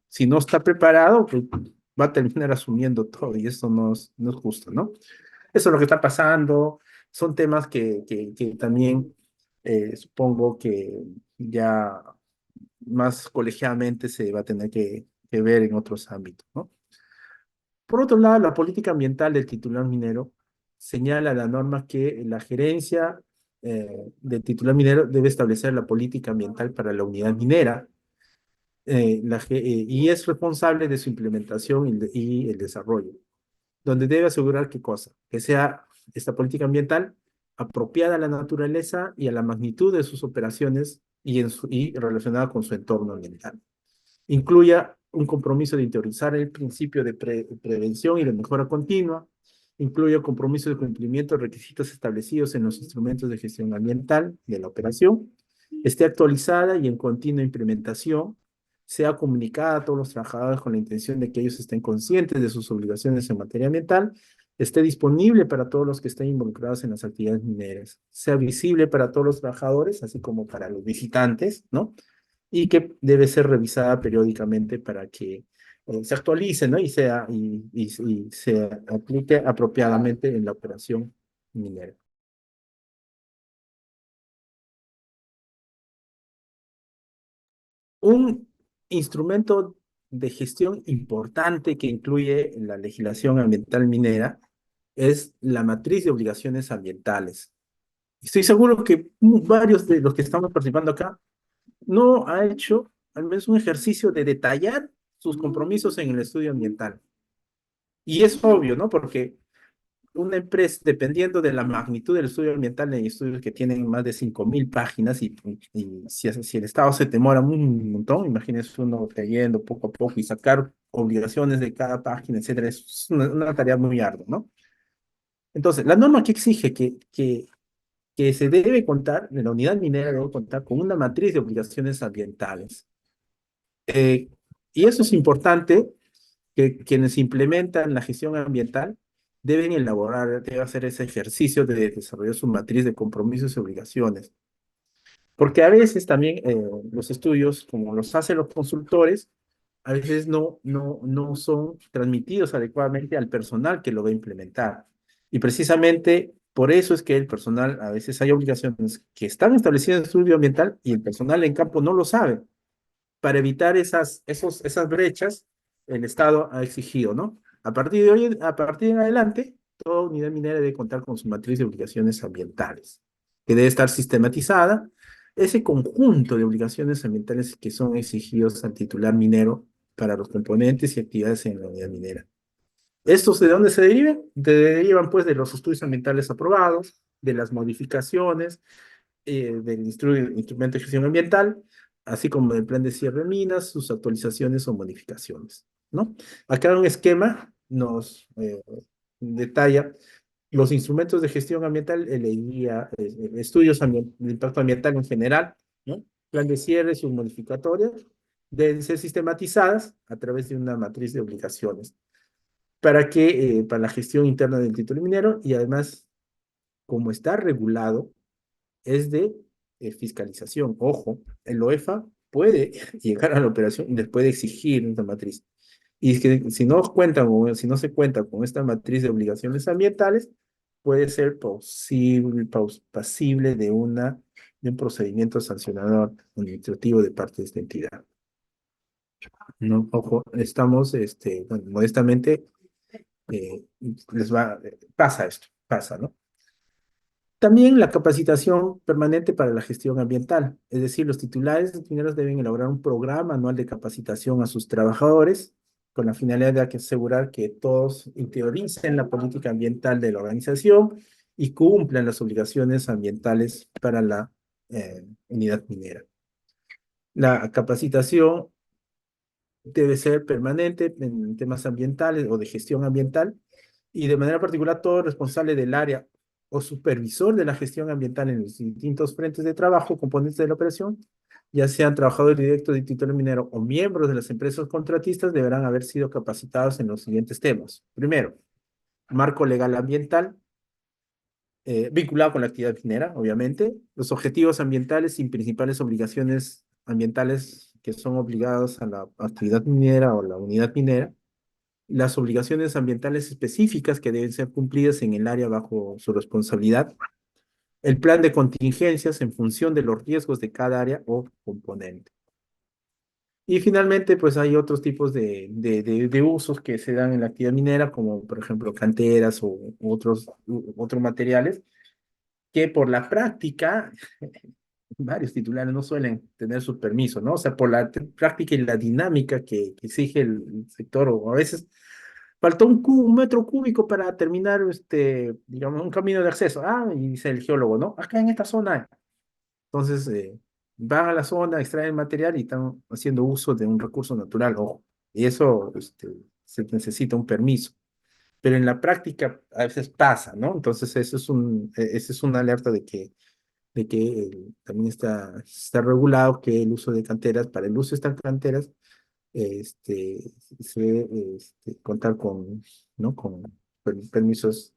si no está preparado, pues va a terminar asumiendo todo y eso no es justo, ¿no? Eso es lo que está pasando. Son temas que también supongo que ya más colegiadamente se va a tener que ver en otros ámbitos, ¿no? Por otro lado, la política ambiental del titular minero señala la norma que la gerencia del titular minero debe establecer la política ambiental para la unidad minera y es responsable de su implementación y el desarrollo, donde debe asegurar qué cosa, que sea esta política ambiental apropiada a la naturaleza y a la magnitud de sus operaciones y relacionada con su entorno ambiental. Incluya un compromiso de interiorizar el principio de prevención y de mejora continua. Incluya compromiso de cumplimiento de requisitos establecidos en los instrumentos de gestión ambiental de la operación. Esté actualizada y en continua implementación. Sea comunicada a todos los trabajadores con la intención de que ellos estén conscientes de sus obligaciones en materia ambiental. Esté disponible para todos los que estén involucrados en las actividades mineras. Sea visible para todos los trabajadores, así como para los visitantes, ¿no? Y que debe ser revisada periódicamente para que se actualice, ¿no? Y se aplique apropiadamente en la operación minera. Un instrumento de gestión importante que incluye la legislación ambiental minera es la matriz de obligaciones ambientales. Estoy seguro que varios de los que estamos participando acá no ha hecho al menos un ejercicio de detallar sus compromisos en el estudio ambiental. Y es obvio, ¿no? Porque una empresa, dependiendo de la magnitud del estudio ambiental, hay estudios que tienen más de 5.000 páginas y si el Estado se demora un montón, imagínese uno leyendo poco a poco y sacar obligaciones de cada página, etcétera, es una tarea muy ardua, ¿no? Entonces, la norma que exige que se debe contar, de la unidad minera debe contar con una matriz de obligaciones ambientales. Eh, y eso es importante que quienes implementan la gestión ambiental deben elaborar, deben hacer ese ejercicio de desarrollar su matriz de compromisos y obligaciones. Porque a veces también los estudios, como los hacen los consultores, a veces no son transmitidos adecuadamente al personal que lo va a implementar. Y precisamente por eso es que el personal, a veces hay obligaciones que están establecidas en el estudio ambiental y el personal en campo no lo sabe. Para evitar esas brechas, el Estado ha exigido, ¿no? A partir de adelante, toda unidad minera debe contar con su matriz de obligaciones ambientales, que debe estar sistematizada. Ese conjunto de obligaciones ambientales que son exigidos al titular minero para los componentes y actividades en la unidad minera. ¿Estos de dónde se derivan? Derivan pues de los estudios ambientales aprobados, de las modificaciones, del instrumento de gestión ambiental, así como del plan de cierre de minas, sus actualizaciones o modificaciones, ¿no? Acá un esquema nos detalla los instrumentos de gestión ambiental, estudios de impacto ambiental en general, ¿no? Plan de cierre, sus modificatorias, deben ser sistematizadas a través de una matriz de obligaciones para la gestión interna del título minero y además, como está regulado, es de fiscalización. Ojo, el OEFA puede llegar a la operación y les puede exigir una matriz. Y es que si no cuentan o si no se cuenta con esta matriz de obligaciones ambientales, puede ser pasible de un procedimiento sancionador administrativo de parte de esta entidad. No, ojo, estamos, bueno, modestamente, pasa esto, pasa, ¿no? También la capacitación permanente para la gestión ambiental, es decir, los titulares mineros deben elaborar un programa anual de capacitación a sus trabajadores con la finalidad de asegurar que todos interioricen la política ambiental de la organización y cumplan las obligaciones ambientales para la unidad minera. La capacitación debe ser permanente en temas ambientales o de gestión ambiental y de manera particular todo responsable del área o supervisor de la gestión ambiental en los distintos frentes de trabajo, componentes de la operación, ya sean trabajadores directos de título minero o miembros de las empresas contratistas, deberán haber sido capacitados en los siguientes temas. Primero, marco legal ambiental, vinculado con la actividad minera, obviamente, los objetivos ambientales y principales obligaciones ambientales que son obligados a la actividad minera o la unidad minera, las obligaciones ambientales específicas que deben ser cumplidas en el área bajo su responsabilidad, el plan de contingencias en función de los riesgos de cada área o componente. Y finalmente, pues hay otros tipos de usos que se dan en la actividad minera, como por ejemplo canteras o otros materiales, que por la práctica, varios titulares no suelen tener su permiso, ¿no? O sea, por la práctica y la dinámica que exige el sector, o a veces faltó un metro cúbico para terminar, digamos, un camino de acceso. Ah, y dice el geólogo, ¿no? Acá en esta zona. Entonces, van a la zona, extraen el material y están haciendo uso de un recurso natural, ojo. Y eso, se necesita un permiso. Pero en la práctica a veces pasa, ¿no? Entonces, ese es una alerta de que también está regulado que el uso de canteras, para el uso de estas canteras, este, contar con, ¿no? Con permisos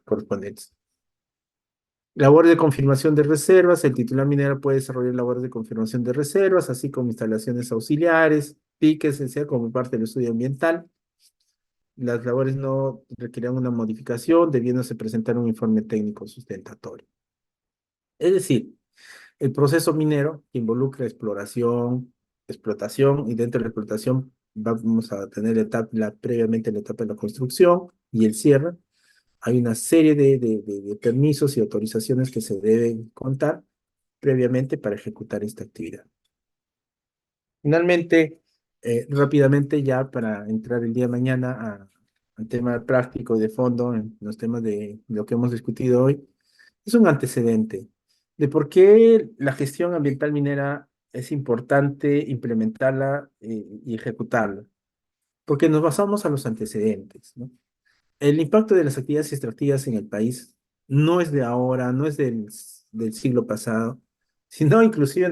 correspondientes. Labor de confirmación de reservas. El titular minero puede desarrollar labores de confirmación de reservas, así como instalaciones auxiliares, piques, etc., como parte del estudio ambiental. Las labores no requerirán una modificación, debiéndose presentar un informe técnico sustentatorio. Es decir, el proceso minero que involucra exploración, explotación, y dentro de la explotación vamos a tener previamente la etapa de la construcción y el cierre. Hay una serie de permisos y autorizaciones que se deben contar previamente para ejecutar esta actividad. Finalmente, rápidamente ya para entrar el día de mañana al tema práctico y de fondo, en los temas de lo que hemos discutido hoy, es un antecedente de por qué la gestión ambiental minera es importante implementarla y ejecutarla, porque nos basamos a los antecedentes, ¿no? El impacto de las actividades extractivas en el país no es de ahora, no es del siglo pasado, sino inclusive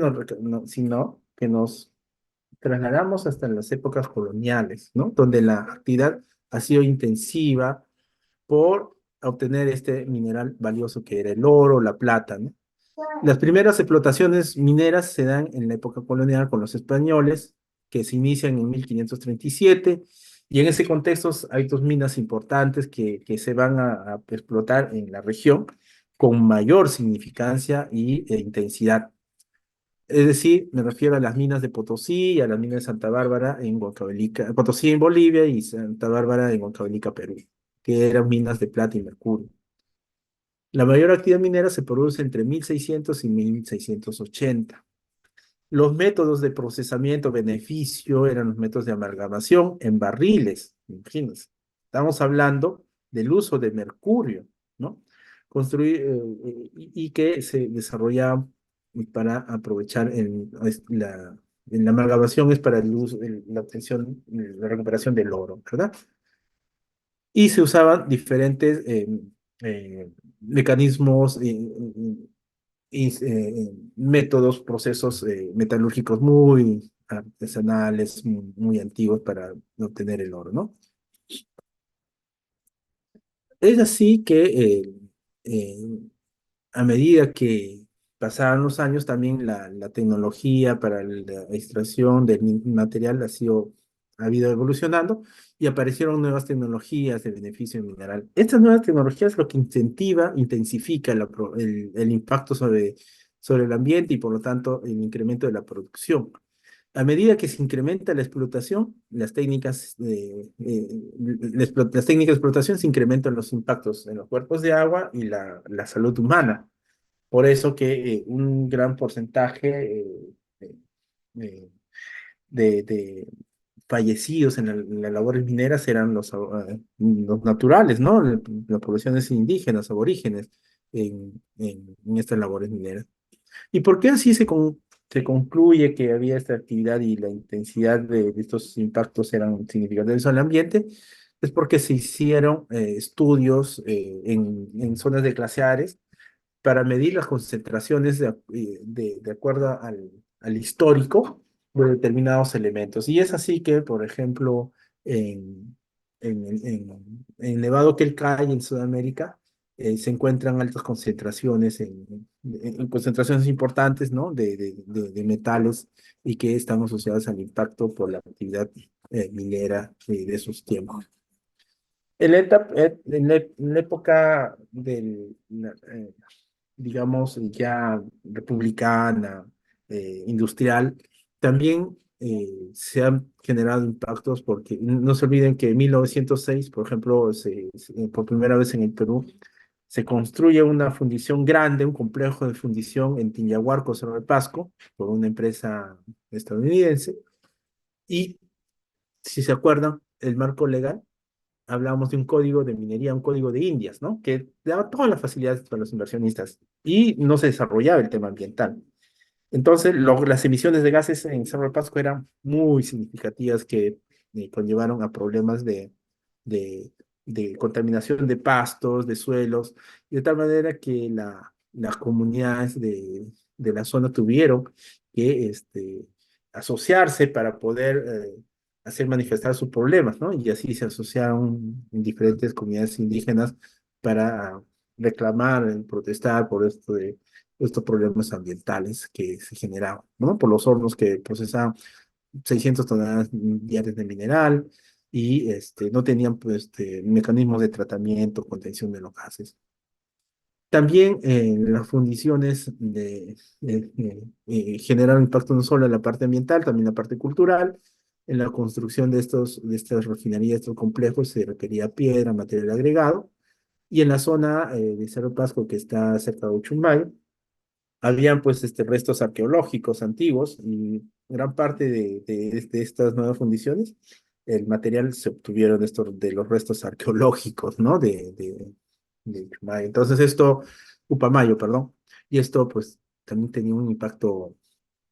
sino que nos trasladamos hasta las épocas coloniales, ¿no? Donde la actividad ha sido intensiva por obtener este mineral valioso que era el oro, la plata, ¿no? Las primeras explotaciones mineras se dan en la época colonial con los españoles, que se inician en 1537, y en ese contexto hay dos minas importantes que se van a explotar en la región con mayor significancia e intensidad. Es decir, me refiero a las minas de Potosí y a las minas de Santa Bárbara en Huancavelica, Potosí en Bolivia y Santa Bárbara en Huancavelica, Perú, que eran minas de plata y mercurio. La mayor actividad minera se produce entre 1600 y 1680. Los métodos de procesamiento beneficio eran los métodos de amalgamación en barriles, imagínense. Estamos hablando del uso de mercurio, ¿no? Y que se desarrolla para aprovechar en la amalgamación es para el uso, la obtención, la recuperación del oro, ¿verdad? Y se usaban diferentes mecanismos, métodos, procesos metalúrgicos muy artesanales, muy antiguos para obtener el oro, ¿no? Es así que eh, a medida que pasaban los años, también la tecnología para la extracción del material ha sido ha ido evolucionando y aparecieron nuevas tecnologías de beneficio mineral. Estas nuevas tecnologías lo que intensifica el impacto sobre el ambiente y por lo tanto el incremento de la producción. A medida que se incrementa la explotación, las técnicas de explotación se incrementan los impactos en los cuerpos de agua y la salud humana. Por eso que un gran porcentaje eh, eh, de fallecidos en las labores mineras eran los naturales, ¿no? Las poblaciones indígenas, aborígenes, en estas labores mineras. ¿Y por qué así se concluye que había esta actividad y la intensidad de estos impactos eran significativos al ambiente? Es porque se hicieron estudios en zonas de glaciares para medir las concentraciones de acuerdo al histórico de determinados elementos. Y es así que, por ejemplo, en, en Nevado Quelcay, en Sudamérica, se encuentran altas concentraciones, en concentraciones importantes, ¿no? De metales y que están asociados al impacto por la actividad minera de esos tiempos. En la época digamos, ya republicana, industrial, también se han generado impactos porque no se olviden que en 1906, por ejemplo, por primera vez en el Perú, se construye una fundición grande, un complejo de fundición en Tillahuarco, Cerro de Pasco, por una empresa estadounidense. Y si se acuerdan, el marco legal hablábamos de un código de minería, un código de Indias, ¿no? Que daba todas las facilidades para los inversionistas y no se desarrollaba el tema ambiental. Entonces, las emisiones de gases en Cerro de Pasco eran muy significativas que conllevaron a problemas de, de contaminación de pastos, de suelos, y de tal manera que las comunidades de la zona tuvieron que asociarse para poder hacer manifestar sus problemas, ¿no? Y así se asociaron en diferentes comunidades indígenas para reclamar, protestar por estos problemas ambientales que se generaban, ¿no? Por los hornos que procesaban 600 toneladas diarias de mineral y no tenían pues, mecanismos de tratamiento, contención de los gases. También las fundiciones generaron impacto no solo en la parte ambiental, también en la parte cultural. En la construcción de estas refinerías, estos complejos, se requería piedra, material agregado. Y en la zona de Cerro Pasco, que está cerca de Uchumay, habían pues restos arqueológicos antiguos y gran parte de estas nuevas fundiciones, el material se obtuvieron de los restos arqueológicos, ¿no? De Chumayo. Entonces esto, Upamayo, perdón, y esto pues también tenía un impacto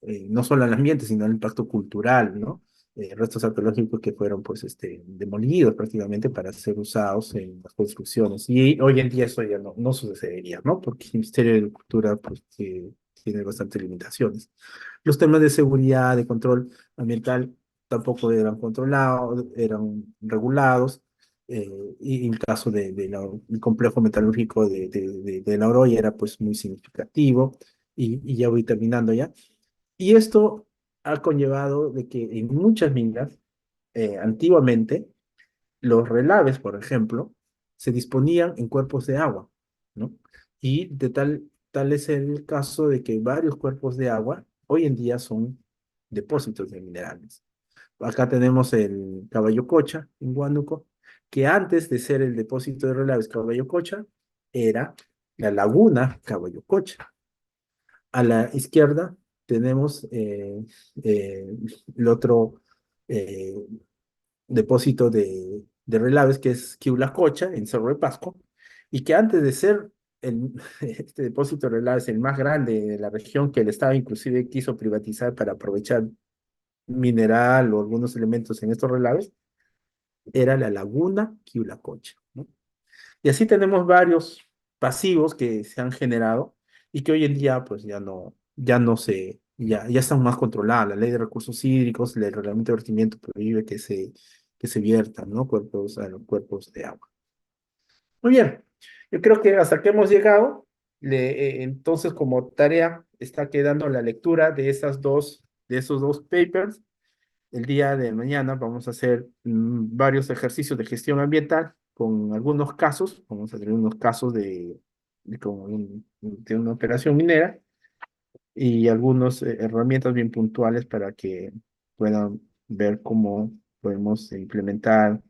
no solo al ambiente, sino al impacto cultural, ¿no? Restos arqueológicos que fueron pues demolidos prácticamente para ser usados en las construcciones. Y hoy en día eso ya no sucedería, ¿no? Porque el Ministerio de Cultura pues tiene bastantes limitaciones. Los temas de seguridad, de control ambiental tampoco eran controlados, eran regulados. Y el caso del complejo metalúrgico de La Oroya era pues muy significativo. Y ya voy terminando ya. Y esto ha conllevado de que en muchas minas, antiguamente, los relaves, por ejemplo, se disponían en cuerpos de agua, ¿no? Y tal es el caso de que varios cuerpos de agua hoy en día son depósitos de minerales. Acá tenemos el Caballo Cocha en Huánuco, que antes de ser el depósito de relaves Caballo Cocha, era la laguna Caballo Cocha. A la izquierda tenemos eh, el otro eh, depósito de relaves que es Quiulacocha en Cerro de Pasco y que antes de ser este depósito de relaves el más grande de la región que el Estado inclusive quiso privatizar para aprovechar mineral o algunos elementos en estos relaves, era la laguna Quiulacocha, ¿no? Y así tenemos varios pasivos que se han generado y que hoy en día pues ya están más controladas. La ley de recursos hídricos, el reglamento de vertimiento prohíbe que se viertan, ¿no? Cuerpos, a los cuerpos de agua. Muy bien, yo creo que hasta que hemos llegado, entonces como tarea está quedando la lectura de esos dos papers el día de mañana vamos a hacer varios ejercicios de gestión ambiental con algunos casos, vamos a tener unos casos de una operación minera y algunas herramientas bien puntuales para que puedan ver cómo podemos implementar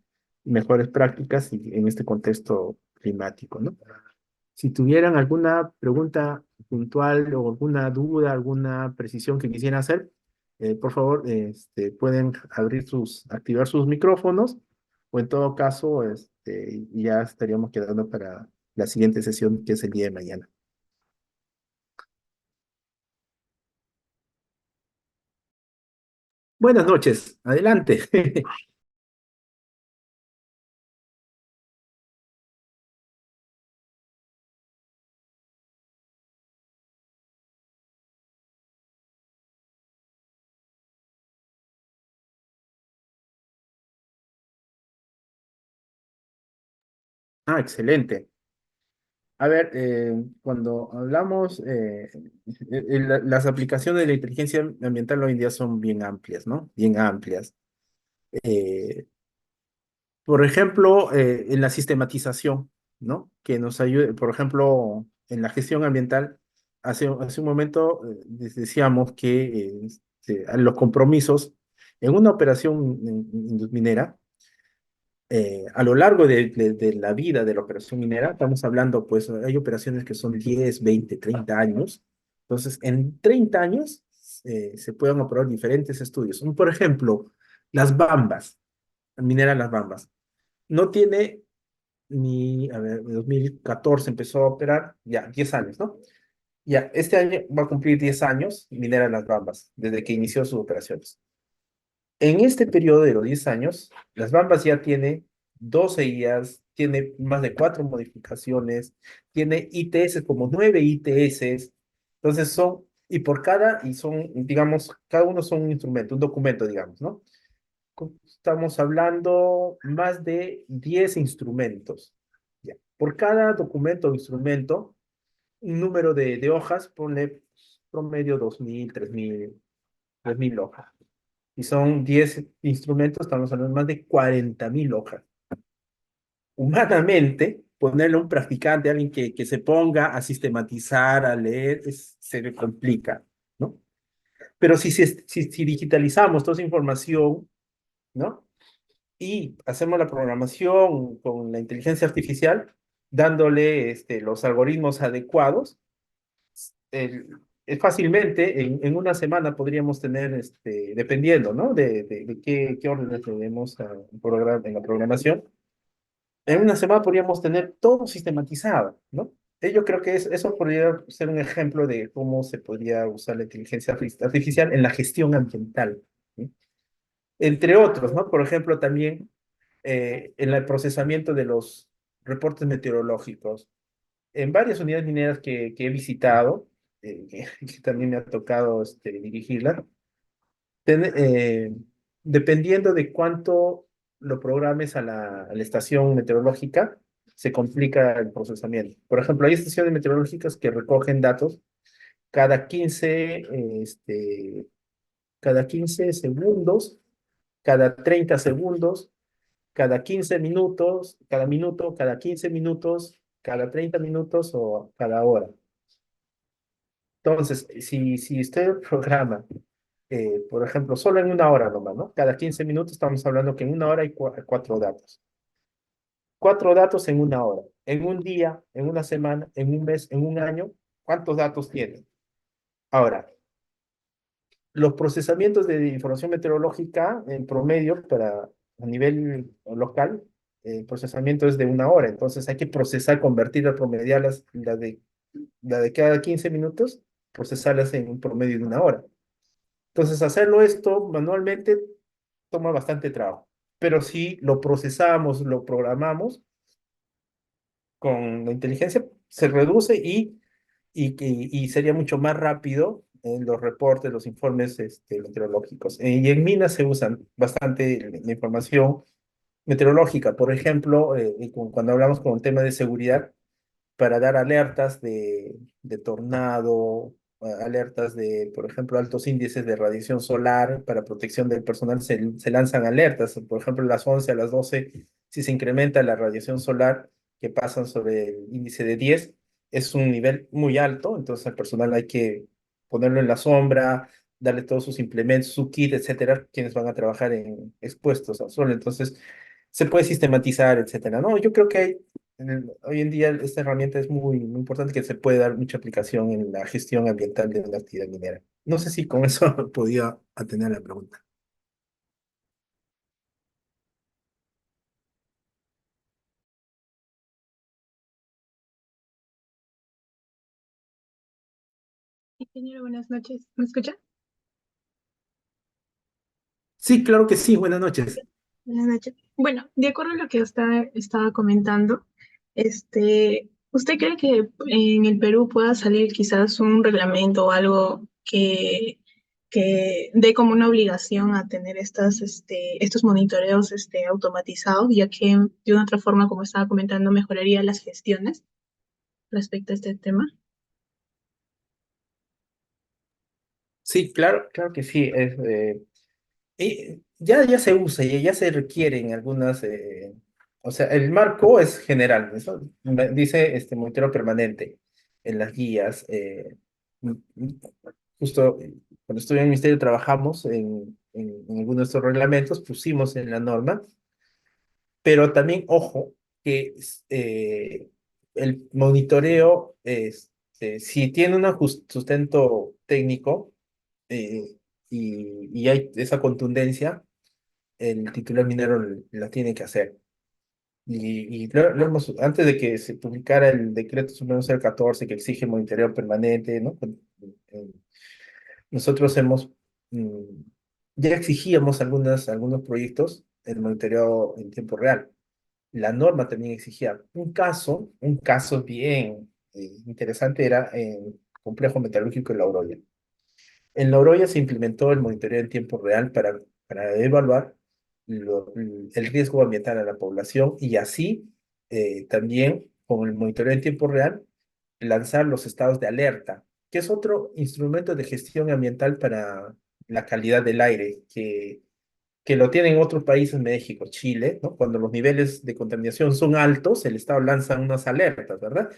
mejores prácticas en este contexto climático, ¿no? Si tuvieran alguna pregunta puntual o alguna duda, alguna precisión que quisieran hacer, por favor, pueden activar sus micrófonos o en todo caso, ya estaríamos quedando para la siguiente sesión que es el día de mañana. Buenas noches, adelante. Ah, excelente. A ver, cuando hablamos, las aplicaciones de la inteligencia ambiental hoy en día son bien amplias, ¿no? Bien amplias. Eh, por ejemplo, en la sistematización, ¿no? Que nos ayude, por ejemplo, en la gestión ambiental, hace un momento decíamos que los compromisos en una operación minera, a lo largo de la vida de la operación minera, estamos hablando, pues hay operaciones que son 10, 20, 30 años. Entonces, en 30 años se pueden aprobar diferentes estudios. Por ejemplo, las bambas, minera Las Bambas. No tiene a ver, en 2014 empezó a operar, ya, 10 años, ¿no? Ya, este año va a cumplir 10 años Minera Las Bambas, desde que inició sus operaciones. En este periodo de los 10 años, Las Bambas ya tiene 12 IAs, tiene más de 4 modificaciones, tiene ITS como 9 ITS, entonces y son, digamos, cada uno son un instrumento, un documento, digamos, ¿no? Estamos hablando más de 10 instrumentos. Ya. Por cada documento o instrumento, un número de hojas, ponle promedio 2.000, 3.000 hojas. Y son 10 instrumentos, estamos hablando de más de 40.000 hojas. Humanamente, ponerle a un practicante, alguien que se ponga a sistematizar, a leer, se le complica, ¿no? Pero si digitalizamos toda esa información, ¿no? Y hacemos la programación con la inteligencia artificial, dándole los algoritmos adecuados, el- fácilmente en una semana podríamos tener, dependiendo, ¿no? De qué órdenes tenemos en la programación, en una semana podríamos tener todo sistematizado, ¿no? Yo creo que eso podría ser un ejemplo de cómo se podría usar la inteligencia artificial en la gestión ambiental, ¿sí? Entre otros, ¿no? Por ejemplo, también en el procesamiento de los reportes meteorológicos. En varias unidades mineras que he visitado, que también me ha tocado dirigirla, ten- eh, dependiendo de cuánto lo programes a la estación meteorológica, se complica el procesamiento. Por ejemplo, hay estaciones meteorológicas que recogen datos cada 15, cada 15 segundos, cada 30 segundos, cada 15 minutos, cada minuto, cada 15 minutos, cada 30 minutos o cada hora. Entonces, si usted programa, por ejemplo, solo en una hora nomás, ¿no? Cada 15 minutos estamos hablando que en una hora hay 4 datos. 4 datos en una hora. En un día, en una semana, en un mes, en un año, ¿cuántos datos tiene? Ahora, los procesamientos de información meteorológica en promedio a nivel local, el procesamiento es de una hora, entonces hay que procesar, convertir, promediar la de cada 15 minutos, procesarlas en un promedio de una hora. Entonces hacerlo esto manualmente toma bastante trabajo, pero si lo procesamos, lo programamos con la inteligencia, se reduce y sería mucho más rápido en los reportes, los informes meteorológicos. Y en minas se usan bastante la información meteorológica, por ejemplo, cuando hablamos con el tema de seguridad, para dar alertas de tornado alertas de, por ejemplo, altos índices de radiación solar para protección del personal, se lanzan alertas. Por ejemplo, a las 11 a las 12 si se incrementa la radiación solar que pasan sobre el índice de 10 es un nivel muy alto, entonces al personal hay que ponerlo en la sombra, darle todos sus implementos, su kit, etcétera, quienes van a trabajar expuestos al sol. Entonces, se puede sistematizar, etcétera. No, yo creo que hoy en día esta herramienta es muy importante que se puede dar mucha aplicación en la gestión ambiental de la actividad minera. No sé si con eso podía atender la pregunta. Ingeniero, buenas noches. ¿Me escucha? Sí, claro que sí. Buenas noches. Buenas noches. Bueno, de acuerdo a lo que usted estaba comentando, ¿usted cree que en el Perú pueda salir quizás un reglamento o algo que dé como una obligación a tener estos monitoreos automatizados, ya que de una otra forma, como estaba comentando, mejoraría las gestiones respecto a este tema? Sí, claro, claro que sí. Ya se usa, ya se requiere en algunas, o sea, el marco es general, eso dice monitoreo permanente en las guías. Mm, mm, Justo cuando estuve en el ministerio trabajamos en algunos de estos reglamentos, pusimos en la norma, pero también, ojo, que el monitoreo, si tiene un sustento técnico y hay esa contundencia, el titular minero la tiene que hacer. Y antes de que se publicara el decreto supremo 014 que exige monitoreo permanente, ¿no? Eh, Nosotros mm, ya exigíamos algunos proyectos el monitoreo en tiempo real. La norma también exigía un caso bien interesante era en complejo metalúrgico de La Oroya. En La Oroya se implementó el monitoreo en tiempo real para evaluar el riesgo ambiental a la población y así también con el monitoreo en tiempo real lanzar los estados de alerta, que es otro instrumento de gestión ambiental para la calidad del aire, que lo tienen otros países, México, Chile, ¿no? Cuando los niveles de contaminación son altos, el estado lanza unas alertas, ¿verdad?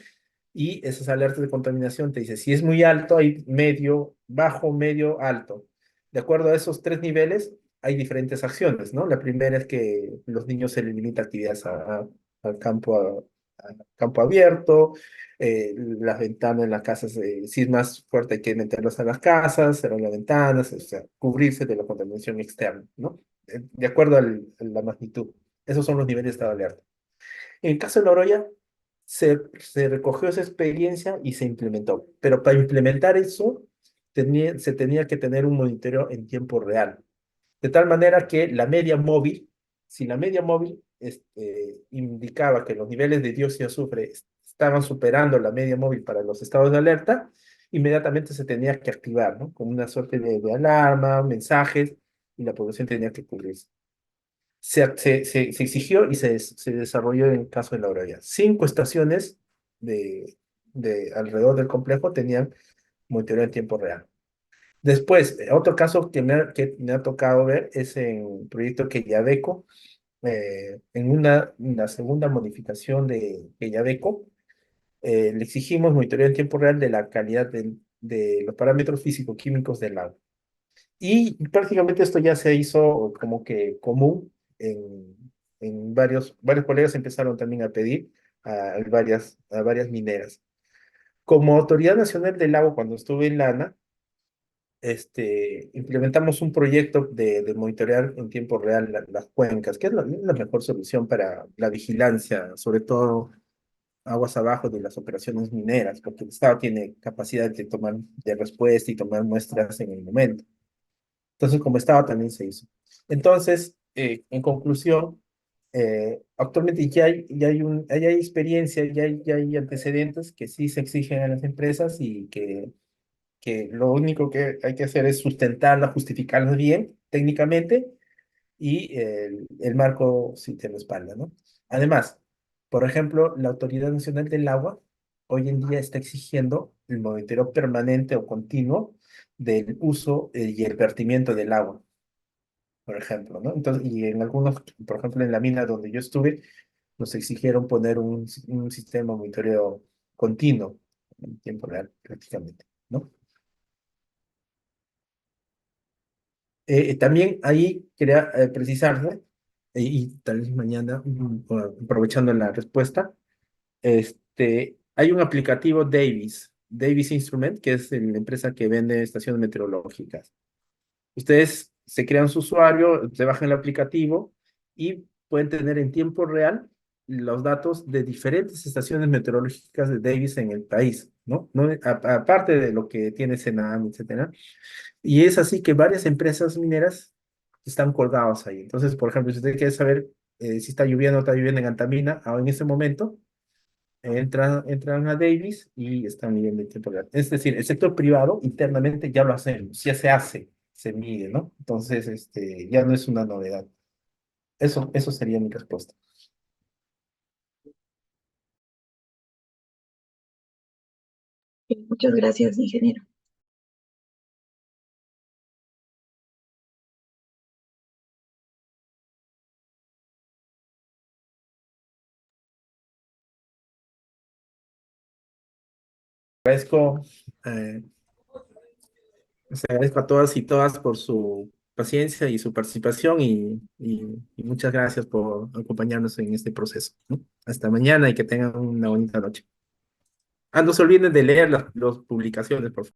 Y esas alertas de contaminación te dice, si es muy alto, hay medio, bajo, medio, alto. De acuerdo a esos tres niveles, hay diferentes acciones, ¿no? La primera es que los niños se les limita actividades al a campo abierto, las ventanas en las casas, si es más fuerte hay que meterlos a las casas, cerrar las ventanas, o sea, cubrirse de la contaminación externa, ¿no? De acuerdo a la magnitud. Esos son los niveles de estado de alerta. En el caso de Noroya, se recogió esa experiencia y se implementó. Pero para implementar eso, se tenía que tener un monitoreo en tiempo real. De tal manera que la media móvil, si la media móvil indicaba que los niveles de dióxido de azufre estaban superando la media móvil para los estados de alerta, inmediatamente se tenía que activar, ¿no? Con una suerte de alarma, mensajes, y la población tenía que cubrirse. Se exigió y se desarrolló en el caso de La Oroya. 5 estaciones alrededor del complejo tenían monitoreo en tiempo real. Después, otro caso que me ha tocado ver es en un proyecto Quellaveco, en una segunda modificación de Quellaveco, le exigimos monitoreo en tiempo real de la calidad de los parámetros físico-químicos del agua. Y prácticamente esto ya se hizo como que común en varios colegas empezaron también a pedir a varias mineras. Como Autoridad Nacional del Agua, cuando estuve en Lana, implementamos un proyecto de monitorear en tiempo real las cuencas, que es la mejor solución para la vigilancia, sobre todo aguas abajo de las operaciones mineras, porque el Estado tiene capacidad de respuesta y tomar muestras en el momento. Entonces, como estaba, también se hizo. Entonces, en conclusión, actualmente ya hay experiencia, ya hay antecedentes que sí se exigen a las empresas y que lo único que hay que hacer es sustentarlas, justificarlas bien técnicamente y el marco sí te respalda, ¿no? Además, por ejemplo, la Autoridad Nacional del Agua hoy en día está exigiendo el monitoreo permanente o continuo del uso y el vertimiento del agua, por ejemplo, ¿no? Entonces, y en algunos, por ejemplo, en la mina donde yo estuve, nos exigieron poner un sistema de monitoreo continuo en tiempo real, prácticamente, ¿no? También ahí quería precisarle, y tal vez mañana, aprovechando la respuesta, hay un aplicativo Davis Instrument, que es la empresa que vende estaciones meteorológicas. Ustedes se crean su usuario, se bajan el aplicativo y pueden tener en tiempo real los datos de diferentes estaciones meteorológicas de Davis en el país, ¿no? Aparte de lo que tiene Senam, etcétera. Y es así que varias empresas mineras están colgados ahí. Entonces, por ejemplo, si usted quiere saber si está lloviendo o no está lloviendo en Antamina, ahora en ese momento, entran a Davis y están midiendo el tiempo real. Es decir, el sector privado internamente ya lo hacemos, ya se hace, se mide, ¿no? Entonces, ya no es una novedad. Eso sería mi respuesta. Muchas gracias, ingeniero. Agradezco, eh, les agradezco a todas y todas por su paciencia y su participación y muchas gracias por acompañarnos en este proceso, ¿no? Hasta mañana y que tengan una bonita noche. Ah, no se olviden de leer las publicaciones, por favor.